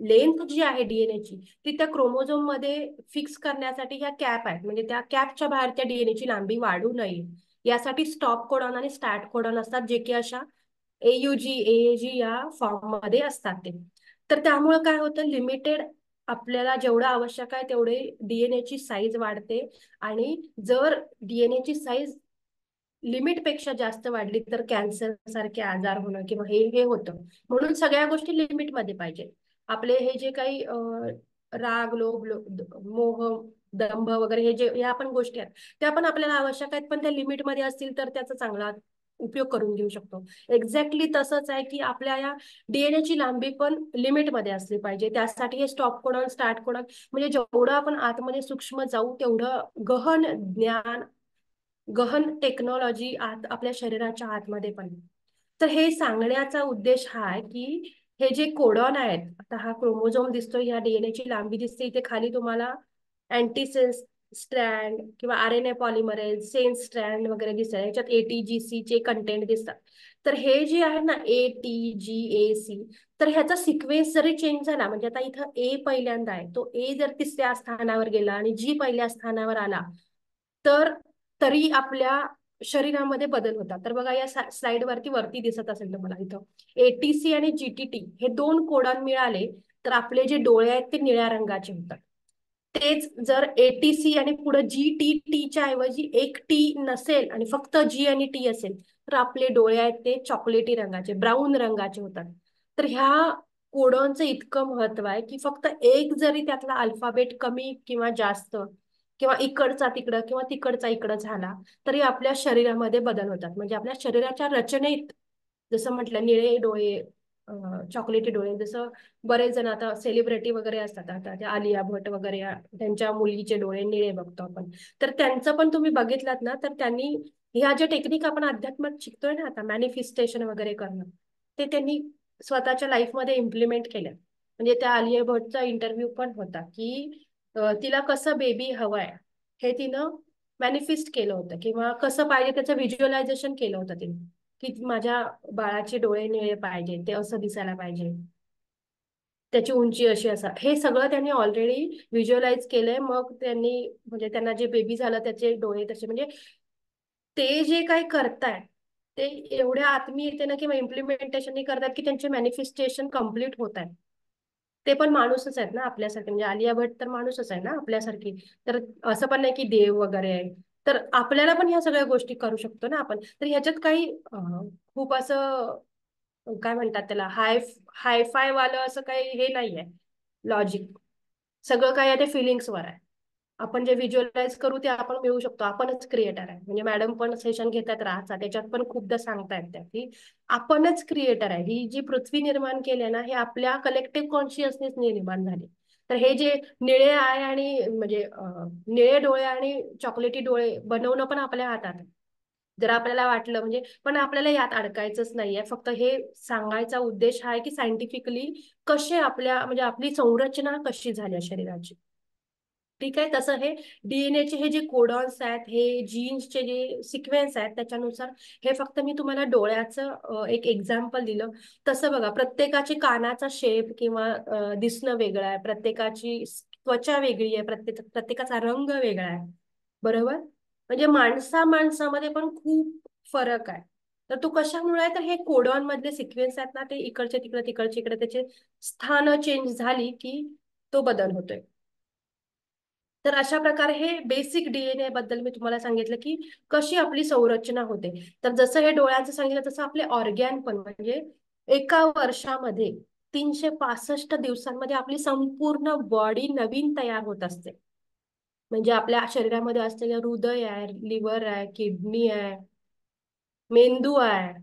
लेंथ जी आहे डीएनएची ती त्या क्रोमोझोम मध्ये फिक्स करण्यासाठी ह्या कॅप आहेत. म्हणजे त्या कॅपच्या बाहेर त्या डीएनएची लांबी वाढू नये यासाठी स्टॉप कोडॉन आणि स्टार्ट कोडॉन असतात, जे की अशा AUG, AAG या फॉर्म मध्ये असतात ते. तर त्यामुळे काय होतं, लिमिटेड आपल्याला जेवढं आवश्यक आहे तेवढे डीएनएची साईज वाढते. आणि जर डीएनएची साईज लिमिटपेक्षा जास्त वाढली तर कॅन्सर सारखे आजार होणं किंवा हे हे होतं. म्हणून सगळ्या गोष्टी लिमिटमध्ये पाहिजे. आपले हे जे काही राग, लोभ, मोह, दंभ वगैरे हे जे या पण गोष्टी आहेत त्या पण आपल्याला आवश्यक आहेत, पण त्या लिमिटमध्ये असतील तर त्याचा चांगला उपयोग करून घेऊ शकतो. एक्झॅक्टली तसंच आहे की आपल्या या डीएनएची लांबी पण लिमिटमध्ये असली पाहिजे. त्यासाठी हे स्टॉप कोडॉन, स्टार्ट कोडॉन म्हणजे जेवढं आपण आतमध्ये सूक्ष्म जाऊ तेवढं गहन ज्ञान, गहन टेक्नॉलॉजी आत आपल्या शरीराच्या आतमध्ये पण. तर हे सांगण्याचा उद्देश हा आहे की हे जे कोडॉन आहेत, आता हा क्रोमोझोम दिसतोय, या डीएनएची लांबी दिसते इथे खाली तुम्हाला अँटीसेन्स स्ट्रँड किंवा RNA पॉलिमरेज, सेन्स स्ट्रँड वगैरे दिसतात. याच्यात ATGC चे कंटेंट दिसतात. तर हे जे आहे ना ATGAC, तर ह्याचा सिक्वेन्स जरी चेंज झाला, म्हणजे आता इथं A पहिल्यांदा आहे, तो A जर 3ऱ्या स्थानावर गेला आणि G पहिल्या स्थानावर आला तर तरी आपल्या शरीरामध्ये बदल होतात. तर बघा या स्लाइड वरती दिसत असेल तुम्हाला इथं ATC आणि GTT हे 2 कोडॉन मिळाले तर आपले जे डोळे आहेत ते निळ्या रंगाचे होतात. तेच जर ATC आणि पुढे GTTच्या ऐवजी एक टी नसेल आणि फक्त G आणि T असेल तर आपले डोळे आहेत ते चॉकलेटी रंगाचे, ब्राऊन रंगाचे होतात. तर ह्या कोडॉनचं इतकं महत्व आहे की फक्त एक जरी त्यातला अल्फाबेट कमी किंवा जास्त किंवा इकडचा तिकडं किंवा तिकडचा इकडं झाला तरी आपल्या शरीरामध्ये बदल होतात. म्हणजे आपल्या शरीराच्या रचनेत जसं म्हटलं निळे डोळे, चॉकलेटी डोळे, जसं बरेच जण आता सेलिब्रिटी वगैरे असतात, आता त्या आलिया भट वगैरे त्यांच्या मुलीचे डोळे निळे बघतो आपण. तर त्यांचं पण तुम्ही बघितलात ना तर त्यांनी ह्या ज्या टेक्निक आपण अध्यात्मात शिकतोय ना आता, मॅनिफेस्टेशन वगैरे करणं, ते त्यांनी स्वतःच्या लाईफमध्ये इम्प्लिमेंट केलं. म्हणजे त्या आलिया भटचा इंटरव्ह्यू पण होता की तिला कसं बेबी हवंय हे तिनं मॅनिफेस्ट केलं होतं, किंवा कसं पाहिजे त्याचं व्हिज्युअलायझेशन केलं होतं तिने, की माझ्या बाळाचे डोळे निळे पाहिजे, ते असं दिसायला पाहिजे, त्याची उंची अशी असा, हे सगळं त्यांनी ऑलरेडी व्हिज्युअलाइज केलंय. मग त्यांनी म्हणजे त्यांना जे बेबी झालं त्याचे डोळे तसे, म्हणजे ते जे काही करताय ते एवढ्या आत्मीय येते ना किंवा इम्प्लिमेंटेशन करतात की त्यांचे मॅनिफेस्टेशन कम्प्लीट होत आहे. ते पण माणूसच आहेत ना आपल्यासारखे, म्हणजे आलिया भट तर माणूसच आहे ना आपल्यासारखी. तर असं पण नाही की देव वगैरे आहे. तर आपल्याला पण ह्या सगळ्या गोष्टी करू शकतो ना आपण. तर ह्याच्यात काही खूप असं काय म्हणतात त्याला, हायफाय वालं असं काही हे नाहीये लॉजिक. सगळं काय आहे ते फिलिंग्सवर आहे. आपण जे व्हिज्युअलाइज करू ते आपण मिळवू शकतो. आपणच क्रिएटर आहे. म्हणजे मॅडम पण सेशन घेतात राहतात, त्याच्यात पण खूपदा सांगतायत त्या की आपणच क्रिएटर आहे. ही जी पृथ्वी निर्माण केली आहे ना, हे आपल्या कलेक्टिव्ह कॉन्शियसनेस निर्माण झाली. तर हे जे निळे आहे आणि म्हणजे निळे डोळे आणि चॉकलेटी डोळे बनवणं पण आपल्या हातात आहे. जर आपल्याला वाटलं म्हणजे, पण आपल्याला यात अडकायचंच नाहीये. फक्त हे सांगायचा उद्देश हा आहे की सायंटिफिकली कसे आपल्या म्हणजे आपली संरचना कशी झाली आहे शरीराची. ठीक आहे. तसं हे डीएनएचे हे जे कोडॉन्स आहेत, हे जीन्सचे जे सिक्वेन्स आहेत, त्याच्यानुसार हे फक्त मी तुम्हाला डोळ्याचं एक एक्झाम्पल दिलं. तसं बघा, प्रत्येकाची कानाचा शेप किंवा दिसणं वेगळं आहे, प्रत्येकाची त्वचा वेगळी आहे, प्रत्येकाचा रंग वेगळा आहे. बरोबर. म्हणजे माणसामध्ये पण खूप फरक आहे. तर तो कशामुळे आहे, तर हे कोडॉन मधले सिक्वेन्स आहेत ना, ते इकडचे तिकडे तिकडचे इकडे त्याचे स्थान चेंज झाली की तो बदल होतोय. तर अशा प्रकारे हे बेसिक डीएनए बद्दल मी तुम्हाला सांगितलं की कशी आपली संरचना होते. तर जसं हे डोळ्यांचं सांगितलं तसं आपले ऑर्गॅन पण, म्हणजे एका वर्षामध्ये 365 दिवसांमध्ये आपली संपूर्ण बॉडी नवीन तयार होत असते. म्हणजे आपल्या शरीरामध्ये असलेलं हृदय आहे, लिव्हर आहे, किडनी आहे, मेंदू आहे,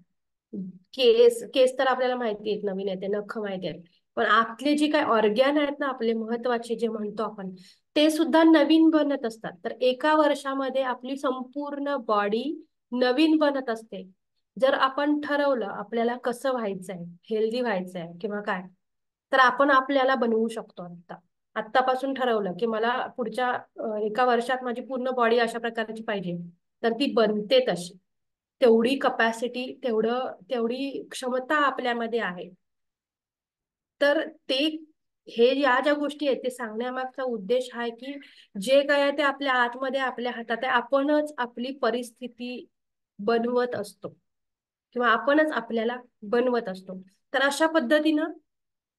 केस केस तर आपल्याला माहिती आहेत, नवीन येते, नख माहिती आहेत. पण आतले जे काही ऑर्गॅन आहेत ना आपले महत्वाचे जे म्हणतो आपण, ते सुद्धा नवीन बनत असतात. तर एका वर्षामध्ये आपली संपूर्ण बॉडी नवीन बनत असते. जर आपण ठरवलं आपल्याला कसं व्हायचंय, हेल्दी व्हायचंय किंवा काय, तर आपण आपल्याला बनवू शकतो. आत्तापासून ठरवलं की मला पुढच्या एका वर्षात माझी पूर्ण बॉडी अशा प्रकारची पाहिजे, तर ती बनते तशी. तेवढी कपॅसिटी, तेवढी क्षमता आपल्यामध्ये आहे. तर ते हे या ज्या गोष्टी आहेत ते सांगण्यामागचा उद्देश हा आहे की जे काय आहे ते आपल्या आतमध्ये आपल्या हातात आहे. आपणच आपली परिस्थिती बनवत असतो किंवा आपणच आपल्याला बनवत असतो. तर अशा पद्धतीनं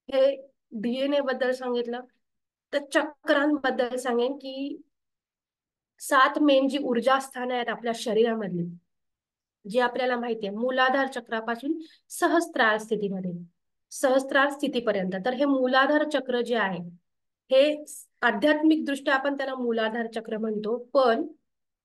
हे डीएनए बद्दल सांगितलं. तर चक्रांबद्दल सांगेन की 7 मेन जी ऊर्जा स्थानं आहेत आपल्या शरीरामधली, जी आपल्याला माहिती आहे, मूलाधार चक्रापासून सहस्त्रार स्थितीपर्यंत. तर हे मूलाधार चक्र जे आहे, हे आध्यात्मिक दृष्ट्या आपण त्याला मूलाधार चक्र म्हणतो. पण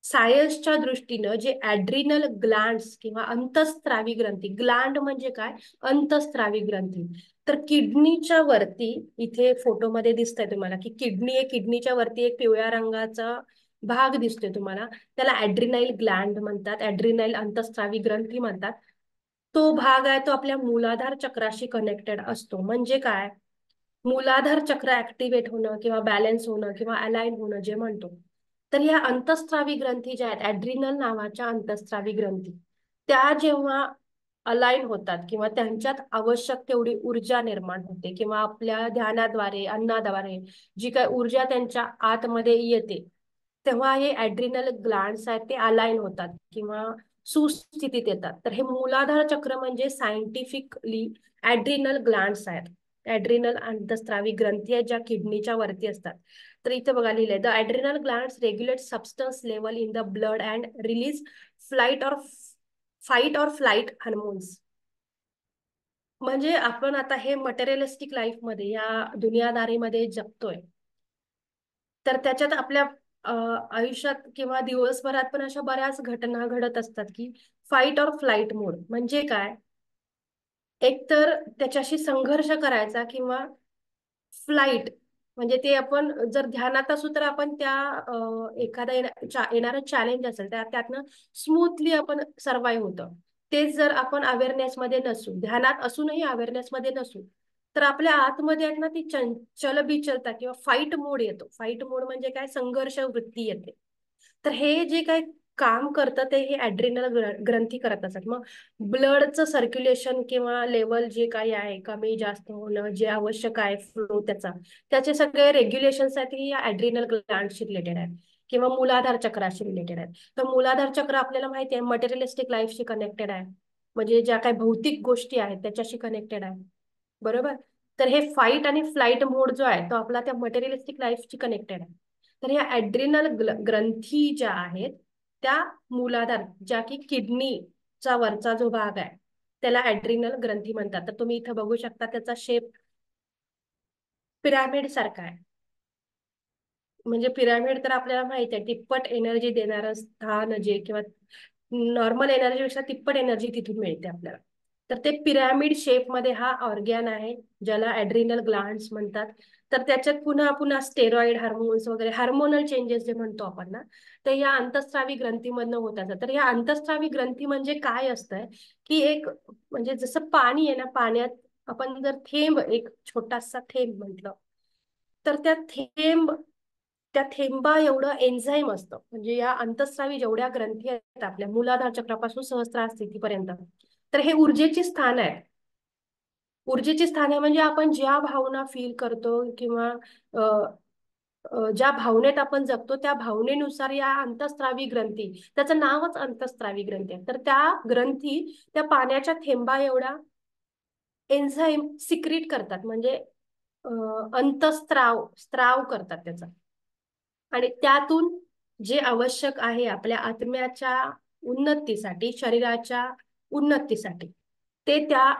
सायन्सच्या दृष्टीनं जे ऍड्रिनल ग्लँड्स किंवा अंतस्त्रावी ग्रंथी, ग्लँड म्हणजे काय, अंतस्त्रावी ग्रंथी. तर किडनीच्या वरती, इथे फोटोमध्ये दिसतंय तुम्हाला की किडनी आहे, किडनीच्या वरती एक पिवळ्या रंगाचा भाग दिसतोय तुम्हाला, त्याला ऍड्रिनाइल ग्लँड म्हणतात, ऍड्रिनाइल अंतस्त्रावी ग्रंथी म्हणतात. तो भाग आहे तो आपल्या मूलाधार चक्राशी कनेक्टेड असतो. म्हणजे काय, मूलाधार चक्र ऍक्टिव्हेट होणं किंवा बॅलन्स होणं किंवा अलाइन होणं जे म्हणतो, तर या अंतस्त्रावी ग्रंथी ज्या आहेत, ऍड्रिनल नावाच्या अंतस्त्रावी ग्रंथी, त्या जेव्हा अलाइन होतात किंवा त्यांच्यात आवश्यक तेवढी ऊर्जा निर्माण होते किंवा आपल्या ध्यानाद्वारे, अन्नाद्वारे जी काय ऊर्जा त्यांच्या आतमध्ये येते, तेव्हा हे ऍड्रिनल ग्लँड्स आहेत ते अलाइन होतात किंवा सुस्थितीत येतात. तर हे मूलाधार चक्र म्हणजे सायंटिफिकली ऍड्रिनल ग्लँड्स आहेत, ऍड्रिनल अंतस्त्रावी ग्रंथी आहेत ज्या किडनीच्या वरती असतात. तर इथे बघा लिहिलंय, the adrenal glands regulate substance level in the blood and release flight or fight or flight hormones. म्हणजे आपण आता हे मटेरियलिस्टिक लाईफ मध्ये, या दुनियादारीमध्ये जगतोय, तर त्याच्यात आपल्या आयुष्यात किंवा दिवसभरात पण अशा बऱ्याच घटना घडत असतात की फाईट और फ्लाइट मोड म्हणजे काय, एक तर त्याच्याशी संघर्ष करायचा किंवा फ्लाइट म्हणजे ते आपण जर ध्यानात असू तर आपण त्या एखादा येणारं चॅलेंज असेल त्या त्यातनं स्मूथली आपण सर्वाईव्ह होतं. तेच जर आपण अवेअरनेस मध्ये नसू, ध्यानात असूनही अवेअरनेस मध्ये नसू, तर आपल्या आतमध्ये आहेत ना ती चंचल बिचलता किंवा फाईट मोड येतो. फाईट मोड म्हणजे काय, संघर्ष वृत्ती येते. तर हे जे काय काम करतं ते हे ऍड्रिनल ग्रंथी करत असतात. मग ब्लडचं सर्क्युलेशन किंवा लेवल जे काही आहे कमी जास्त होणं जे आवश्यक आहे फ्लो त्याचे सगळे रेग्युलेशन्स आहेत ही या ऍड्रिनल ग्लँडशी रिलेटेड आहे. किंवा मूलाधार चक्राशी रिलेटेड आहेत. तर मूलाधार चक्र आपल्याला माहिती आहे मटेरियलिस्टिक लाईफशी कनेक्टेड आहे, म्हणजे ज्या काही भौतिक गोष्टी आहेत त्याच्याशी कनेक्टेड आहे, बरोबर. तर हे फाईट आणि फ्लाईट मोड जो आहे तो आपला त्या मटेरियलिस्टिक लाईफशी कनेक्टेड आहे. तर ह्या ऍड्रिनल ग्रंथी ज्या आहेत त्या मूलाधार, ज्या की किडनीचा वरचा जो भाग आहे त्याला ऍड्रिनल ग्रंथी म्हणतात. तर तुम्ही इथं बघू शकता त्याचा शेप पिरामिड सारखा आहे. म्हणजे पिरामिड तर आपल्याला माहित आहे तिप्पट एनर्जी देणारं स्थान जे, किंवा नॉर्मल एनर्जीपेक्षा तिप्पट एनर्जी तिथून मिळते आपल्याला. तर ते पिरामिड शेप मध्ये हा ऑर्गॅन आहे ज्याला ऍड्रिनल ग्लँड्स म्हणतात. तर त्याच्यात पुन्हा पुन्हा स्टेरॉइड हार्मोन्स वगैरे हार्मोनल चेंजेस जे म्हणतो आपण ना, तर या अंतस्रावी ग्रंथीमधनं होत असतात. तर या अंतस्रावी ग्रंथी म्हणजे काय असतंय की एक, म्हणजे जसं पाणी आहे ना, पाण्यात आपण जर थेंब, एक छोटासा थेंब म्हटलं तर त्या थेंबा एवढं एन्झाईम असतं. म्हणजे या अंतस्रावी जेवढ्या ग्रंथी आहेत आपल्या मूलाधार चक्रापासून सहस्रार स्थितीपर्यंत, तर हे ऊर्जेची स्थान आहे. ऊर्जेची स्थाने म्हणजे आपण ज्या भावना फील करतो किंवा अ, ज्या भावनेत आपण जगतो त्या भावनेनुसार या अंतस्रावी ग्रंथी, त्याचं नावच अंतस्रावी ग्रंथी आहे, तर त्या ग्रंथी त्या पाण्याच्या थेंबा एवढा एन्झाईम सिक्रीट करतात, म्हणजे अंतस्त्राव स्त्राव करतात त्याचा. आणि त्यातून जे आवश्यक आहे आपल्या आत्म्याच्या उन्नतीसाठी, शरीराच्या उन्नतीसाठी, ते त्या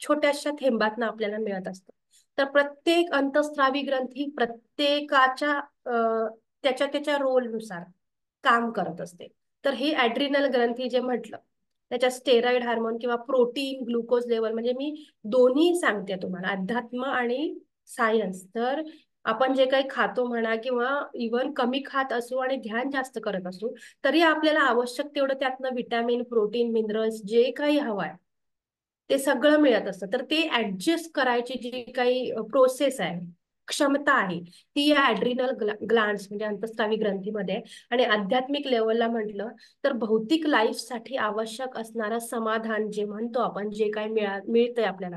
छोट्याशा थेंबातनं आपल्याला मिळत असतं. तर प्रत्येक अंतस्रावी ग्रंथी प्रत्येकाच्या त्याच्या त्याच्या रोलनुसार काम करत असते. तर ही ऍड्रिनल ग्रंथी जे म्हटलं त्याच्या स्टेरॉइड हार्मोन किंवा प्रोटीन ग्लुकोज लेवल, म्हणजे मी दोन्ही सांगते तुम्हाला, अध्यात्म आणि सायन्स. तर आपण जे काही खातो म्हणा किंवा इव्हन कमी खात असू आणि ध्यान जास्त करत असू, तरी आपल्याला आवश्यक तेवढं त्यातनं विटॅमिन, प्रोटीन, मिनरल्स जे काही हवंय ते सगळं मिळत असतं. तर ते ऍडजस्ट करायची जी काही प्रोसेस आहे, क्षमता आहे, ती या ऍड्रिनल ग्लँड्स म्हणजे अंतस्रावी ग्रंथीमध्ये आहे. आणि आध्यात्मिक लेवलला म्हटलं तर भौतिक लाईफसाठी आवश्यक असणारं समाधान जे म्हणतो आपण, जे काही मिळतंय आपल्याला.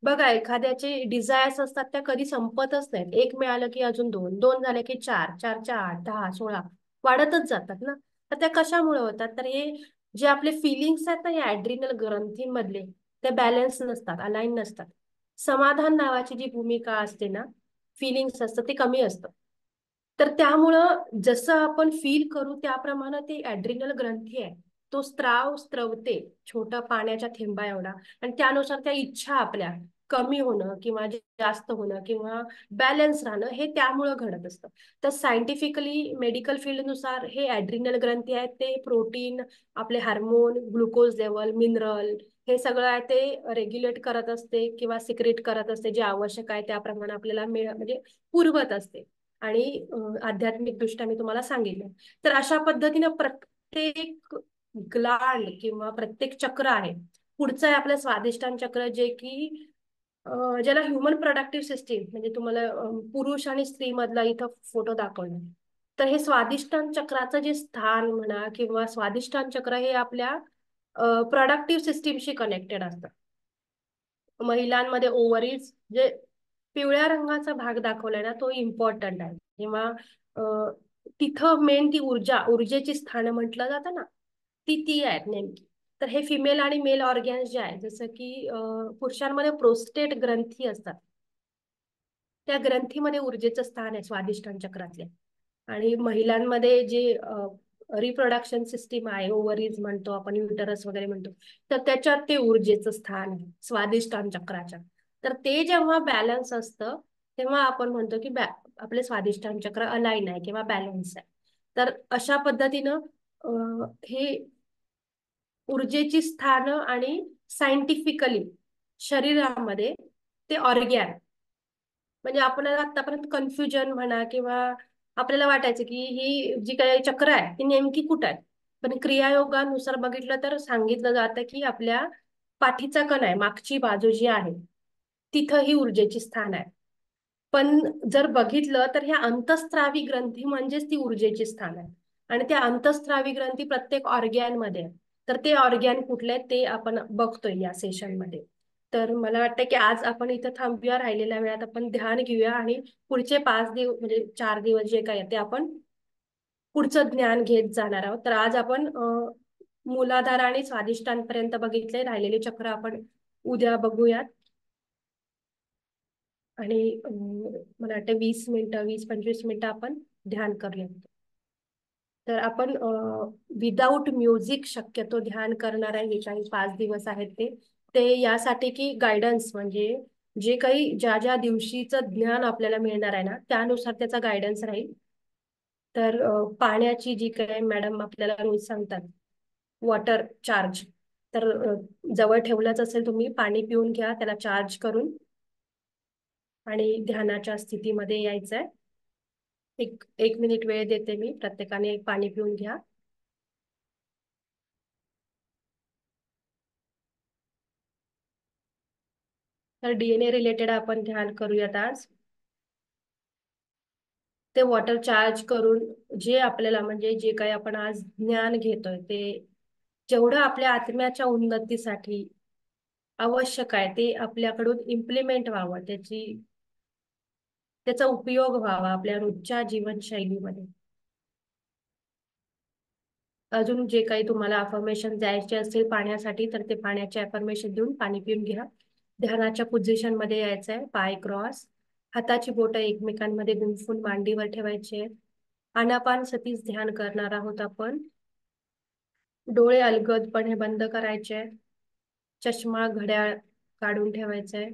बघा एखाद्याचे डिझायर्स असतात त्या कधी संपतच नाहीत. एक मिळालं की अजून दोन, दोन झाले की चार, चारच्या आठ, 10, 16 वाढतच जातात ना. तर त्या कशामुळे होतात, तर हे जे आपले फिलिंग्स आहेत ना या ऍड्रिनल ग्रंथींमधले, ते बॅलन्स नसतात, अलाईन नसतात. समाधान नावाची जी भूमिका असते ना, फिलिंग्स असतं ते कमी असतं. तर त्यामुळं जसं आपण फील करू त्याप्रमाणे ते ऍड्रिनल ग्रंथी आहे तो स्त्रवते छोटा पाण्याच्या थेंबा एवढा, आणि त्यानुसार त्या इच्छा आपल्या कमी होणं किंवा जास्त होणं किंवा बॅलन्स राहणं हे त्यामुळं घडत असतं. तर सायंटिफिकली मेडिकल फील्डनुसार हे ऍड्रिनल ग्रंथी आहेत ते प्रोटीन, आपले हार्मोन, ग्लुकोज लेवल, मिनरल, हे सगळं आहे ते रेग्युलेट करत असते किंवा सिक्रेट करत असते. जे आवश्यक आहे त्याप्रमाणे आपल्याला म्हणजे पुरवत असते. आणि आध्यात्मिक दृष्ट्या मी तुम्हाला सांगितलं. तर अशा पद्धतीनं प्रत्येक ग्लांड किंवा प्रत्येक चक्र आहे. पुढचं आहे आपलं स्वादिष्टान चक्र, जे की ज्याला ह्युमन प्रोडक्टिव्ह सिस्टीम, म्हणजे तुम्हाला पुरुष आणि स्त्री मधला इथं फोटो दाखवला. तर हे स्वादिष्टान चक्राचं जे स्थान म्हणा किंवा स्वादिष्टान चक्र हे आपल्या प्रोडक्टिव्ह सिस्टीमशी कनेक्टेड असतं. महिलांमध्ये ओव्हरीज जे पिवळ्या रंगाचा भाग दाखवलाय ना तो इम्पॉर्टंट आहे. किंवा तिथं मेन ती ऊर्जेची स्थानं म्हटलं जातं ना, ती आहेत नेमकी. तर हे फिमेल आणि मेल ऑर्गॅन्स जे आहे, जसं की पुरुषांमध्ये प्रोस्टेट ग्रंथी असतात, त्या ग्रंथीमध्ये ऊर्जेचं स्थान आहे स्वादिष्टान चक्रातले. आणि महिलांमध्ये जे रिप्रोडक्शन सिस्टीम आहे, ओव्हरीज म्हणतो आपण, युटरस वगैरे म्हणतो, तर त्याच्यात ते ऊर्जेचं स्थान आहे स्वादिष्टान चक्राच्या. तर ते जेव्हा बॅलन्स असतं तेव्हा आपण म्हणतो की आपले स्वादिष्टान चक्र अलाईन आहे किंवा बॅलन्स आहे. तर अशा पद्धतीनं हे ऊर्जेची स्थानं आणि सायंटिफिकली शरीरामध्ये ते ऑर्गॅन, म्हणजे आपल्याला आतापर्यंत कन्फ्युजन म्हणा किंवा आपल्याला वाटायचं की ही जी काही चक्र आहे ती नेमकी कुठं आहे. पण क्रियायोगानुसार बघितलं तर सांगितलं जातं की आपल्या पाठीचा कण आहे, मागची बाजू जी आहे तिथं ही ऊर्जेची स्थान आहे. पण जर बघितलं तर ह्या अंतस्त्रावी ग्रंथी म्हणजेच ती ऊर्जेची स्थान आहे. आणि त्या अंतस्त्रावी ग्रंथी प्रत्येक ऑर्गॅन मध्ये आहे. तर ते ऑर्गॅन कुठले आहेत ते आपण बघतोय या सेशन मध्ये. तर मला वाटतं की आज आपण इथं थांबूया, राहिलेल्या वेळात आपण ध्यान घेऊया आणि पुढचे 5 दिवस म्हणजे 4 दिवस जे काय आहे ते आपण पुढचं ज्ञान घेत जाणार आहोत. तर आज आपण मूलाधार आणि स्वादिष्टांपर्यंत बघितले. राहिलेले चक्र आपण उद्या बघूयात. आणि मला वाटतं 20 मिनिटं, 20-25 मिनिटं आपण ध्यान करूयात. तर आपण विदाऊट म्युझिक शक्यतो ध्यान करणार आहे. हे काही 5 दिवस आहेत ते ते यासाठी की गायडन्स म्हणजे जे काही ज्या ज्या दिवशीचं ज्ञान आपल्याला मिळणार आहे ना, त्यानुसार त्याचा गायडन्स राहील. तर पाण्याची जी काही मॅडम आपल्याला रोज सांगतात, वॉटर चार्ज. तर जवळ ठेवलंच असेल तुम्ही, पाणी पिऊन घ्या त्याला चार्ज करून आणि ध्यानाच्या स्थितीमध्ये यायचंय. एक 1 मिनिट वेळ देते मी, प्रत्येकाने पाणी पिऊन घ्या. तर डीएनए रिलेटेड आपण ध्यान करूयात आज. ते वॉटर चार्ज करून जे आपल्याला म्हणजे जे काही आपण आज ज्ञान घेतोय ते जेवढं आपल्या आत्म्याच्या उन्नतीसाठी आवश्यक आहे ते आपल्याकडून इम्प्लिमेंट व्हावं, त्याचा उपयोग व्हावा आपल्या रोजच्या जीवनशैलीमध्ये. अजून जे काही तुम्हाला अफर्मेशन द्यायचे असतील पाण्यासाठी तर ते पाण्याचे अफर्मेशन देऊन पाणी पिऊन घ्या. ध्यानाच्या पोझिशन मध्ये यायचंय, पाय क्रॉस, हाताची बोटं एकमेकांमध्ये गुंफून मांडीवर ठेवायचे. आनापानसतीच ध्यान करणार आहोत आपण. डोळे अलगदपणे बंद करायचे. चष्मा घड्याळ काढून ठेवायचंय.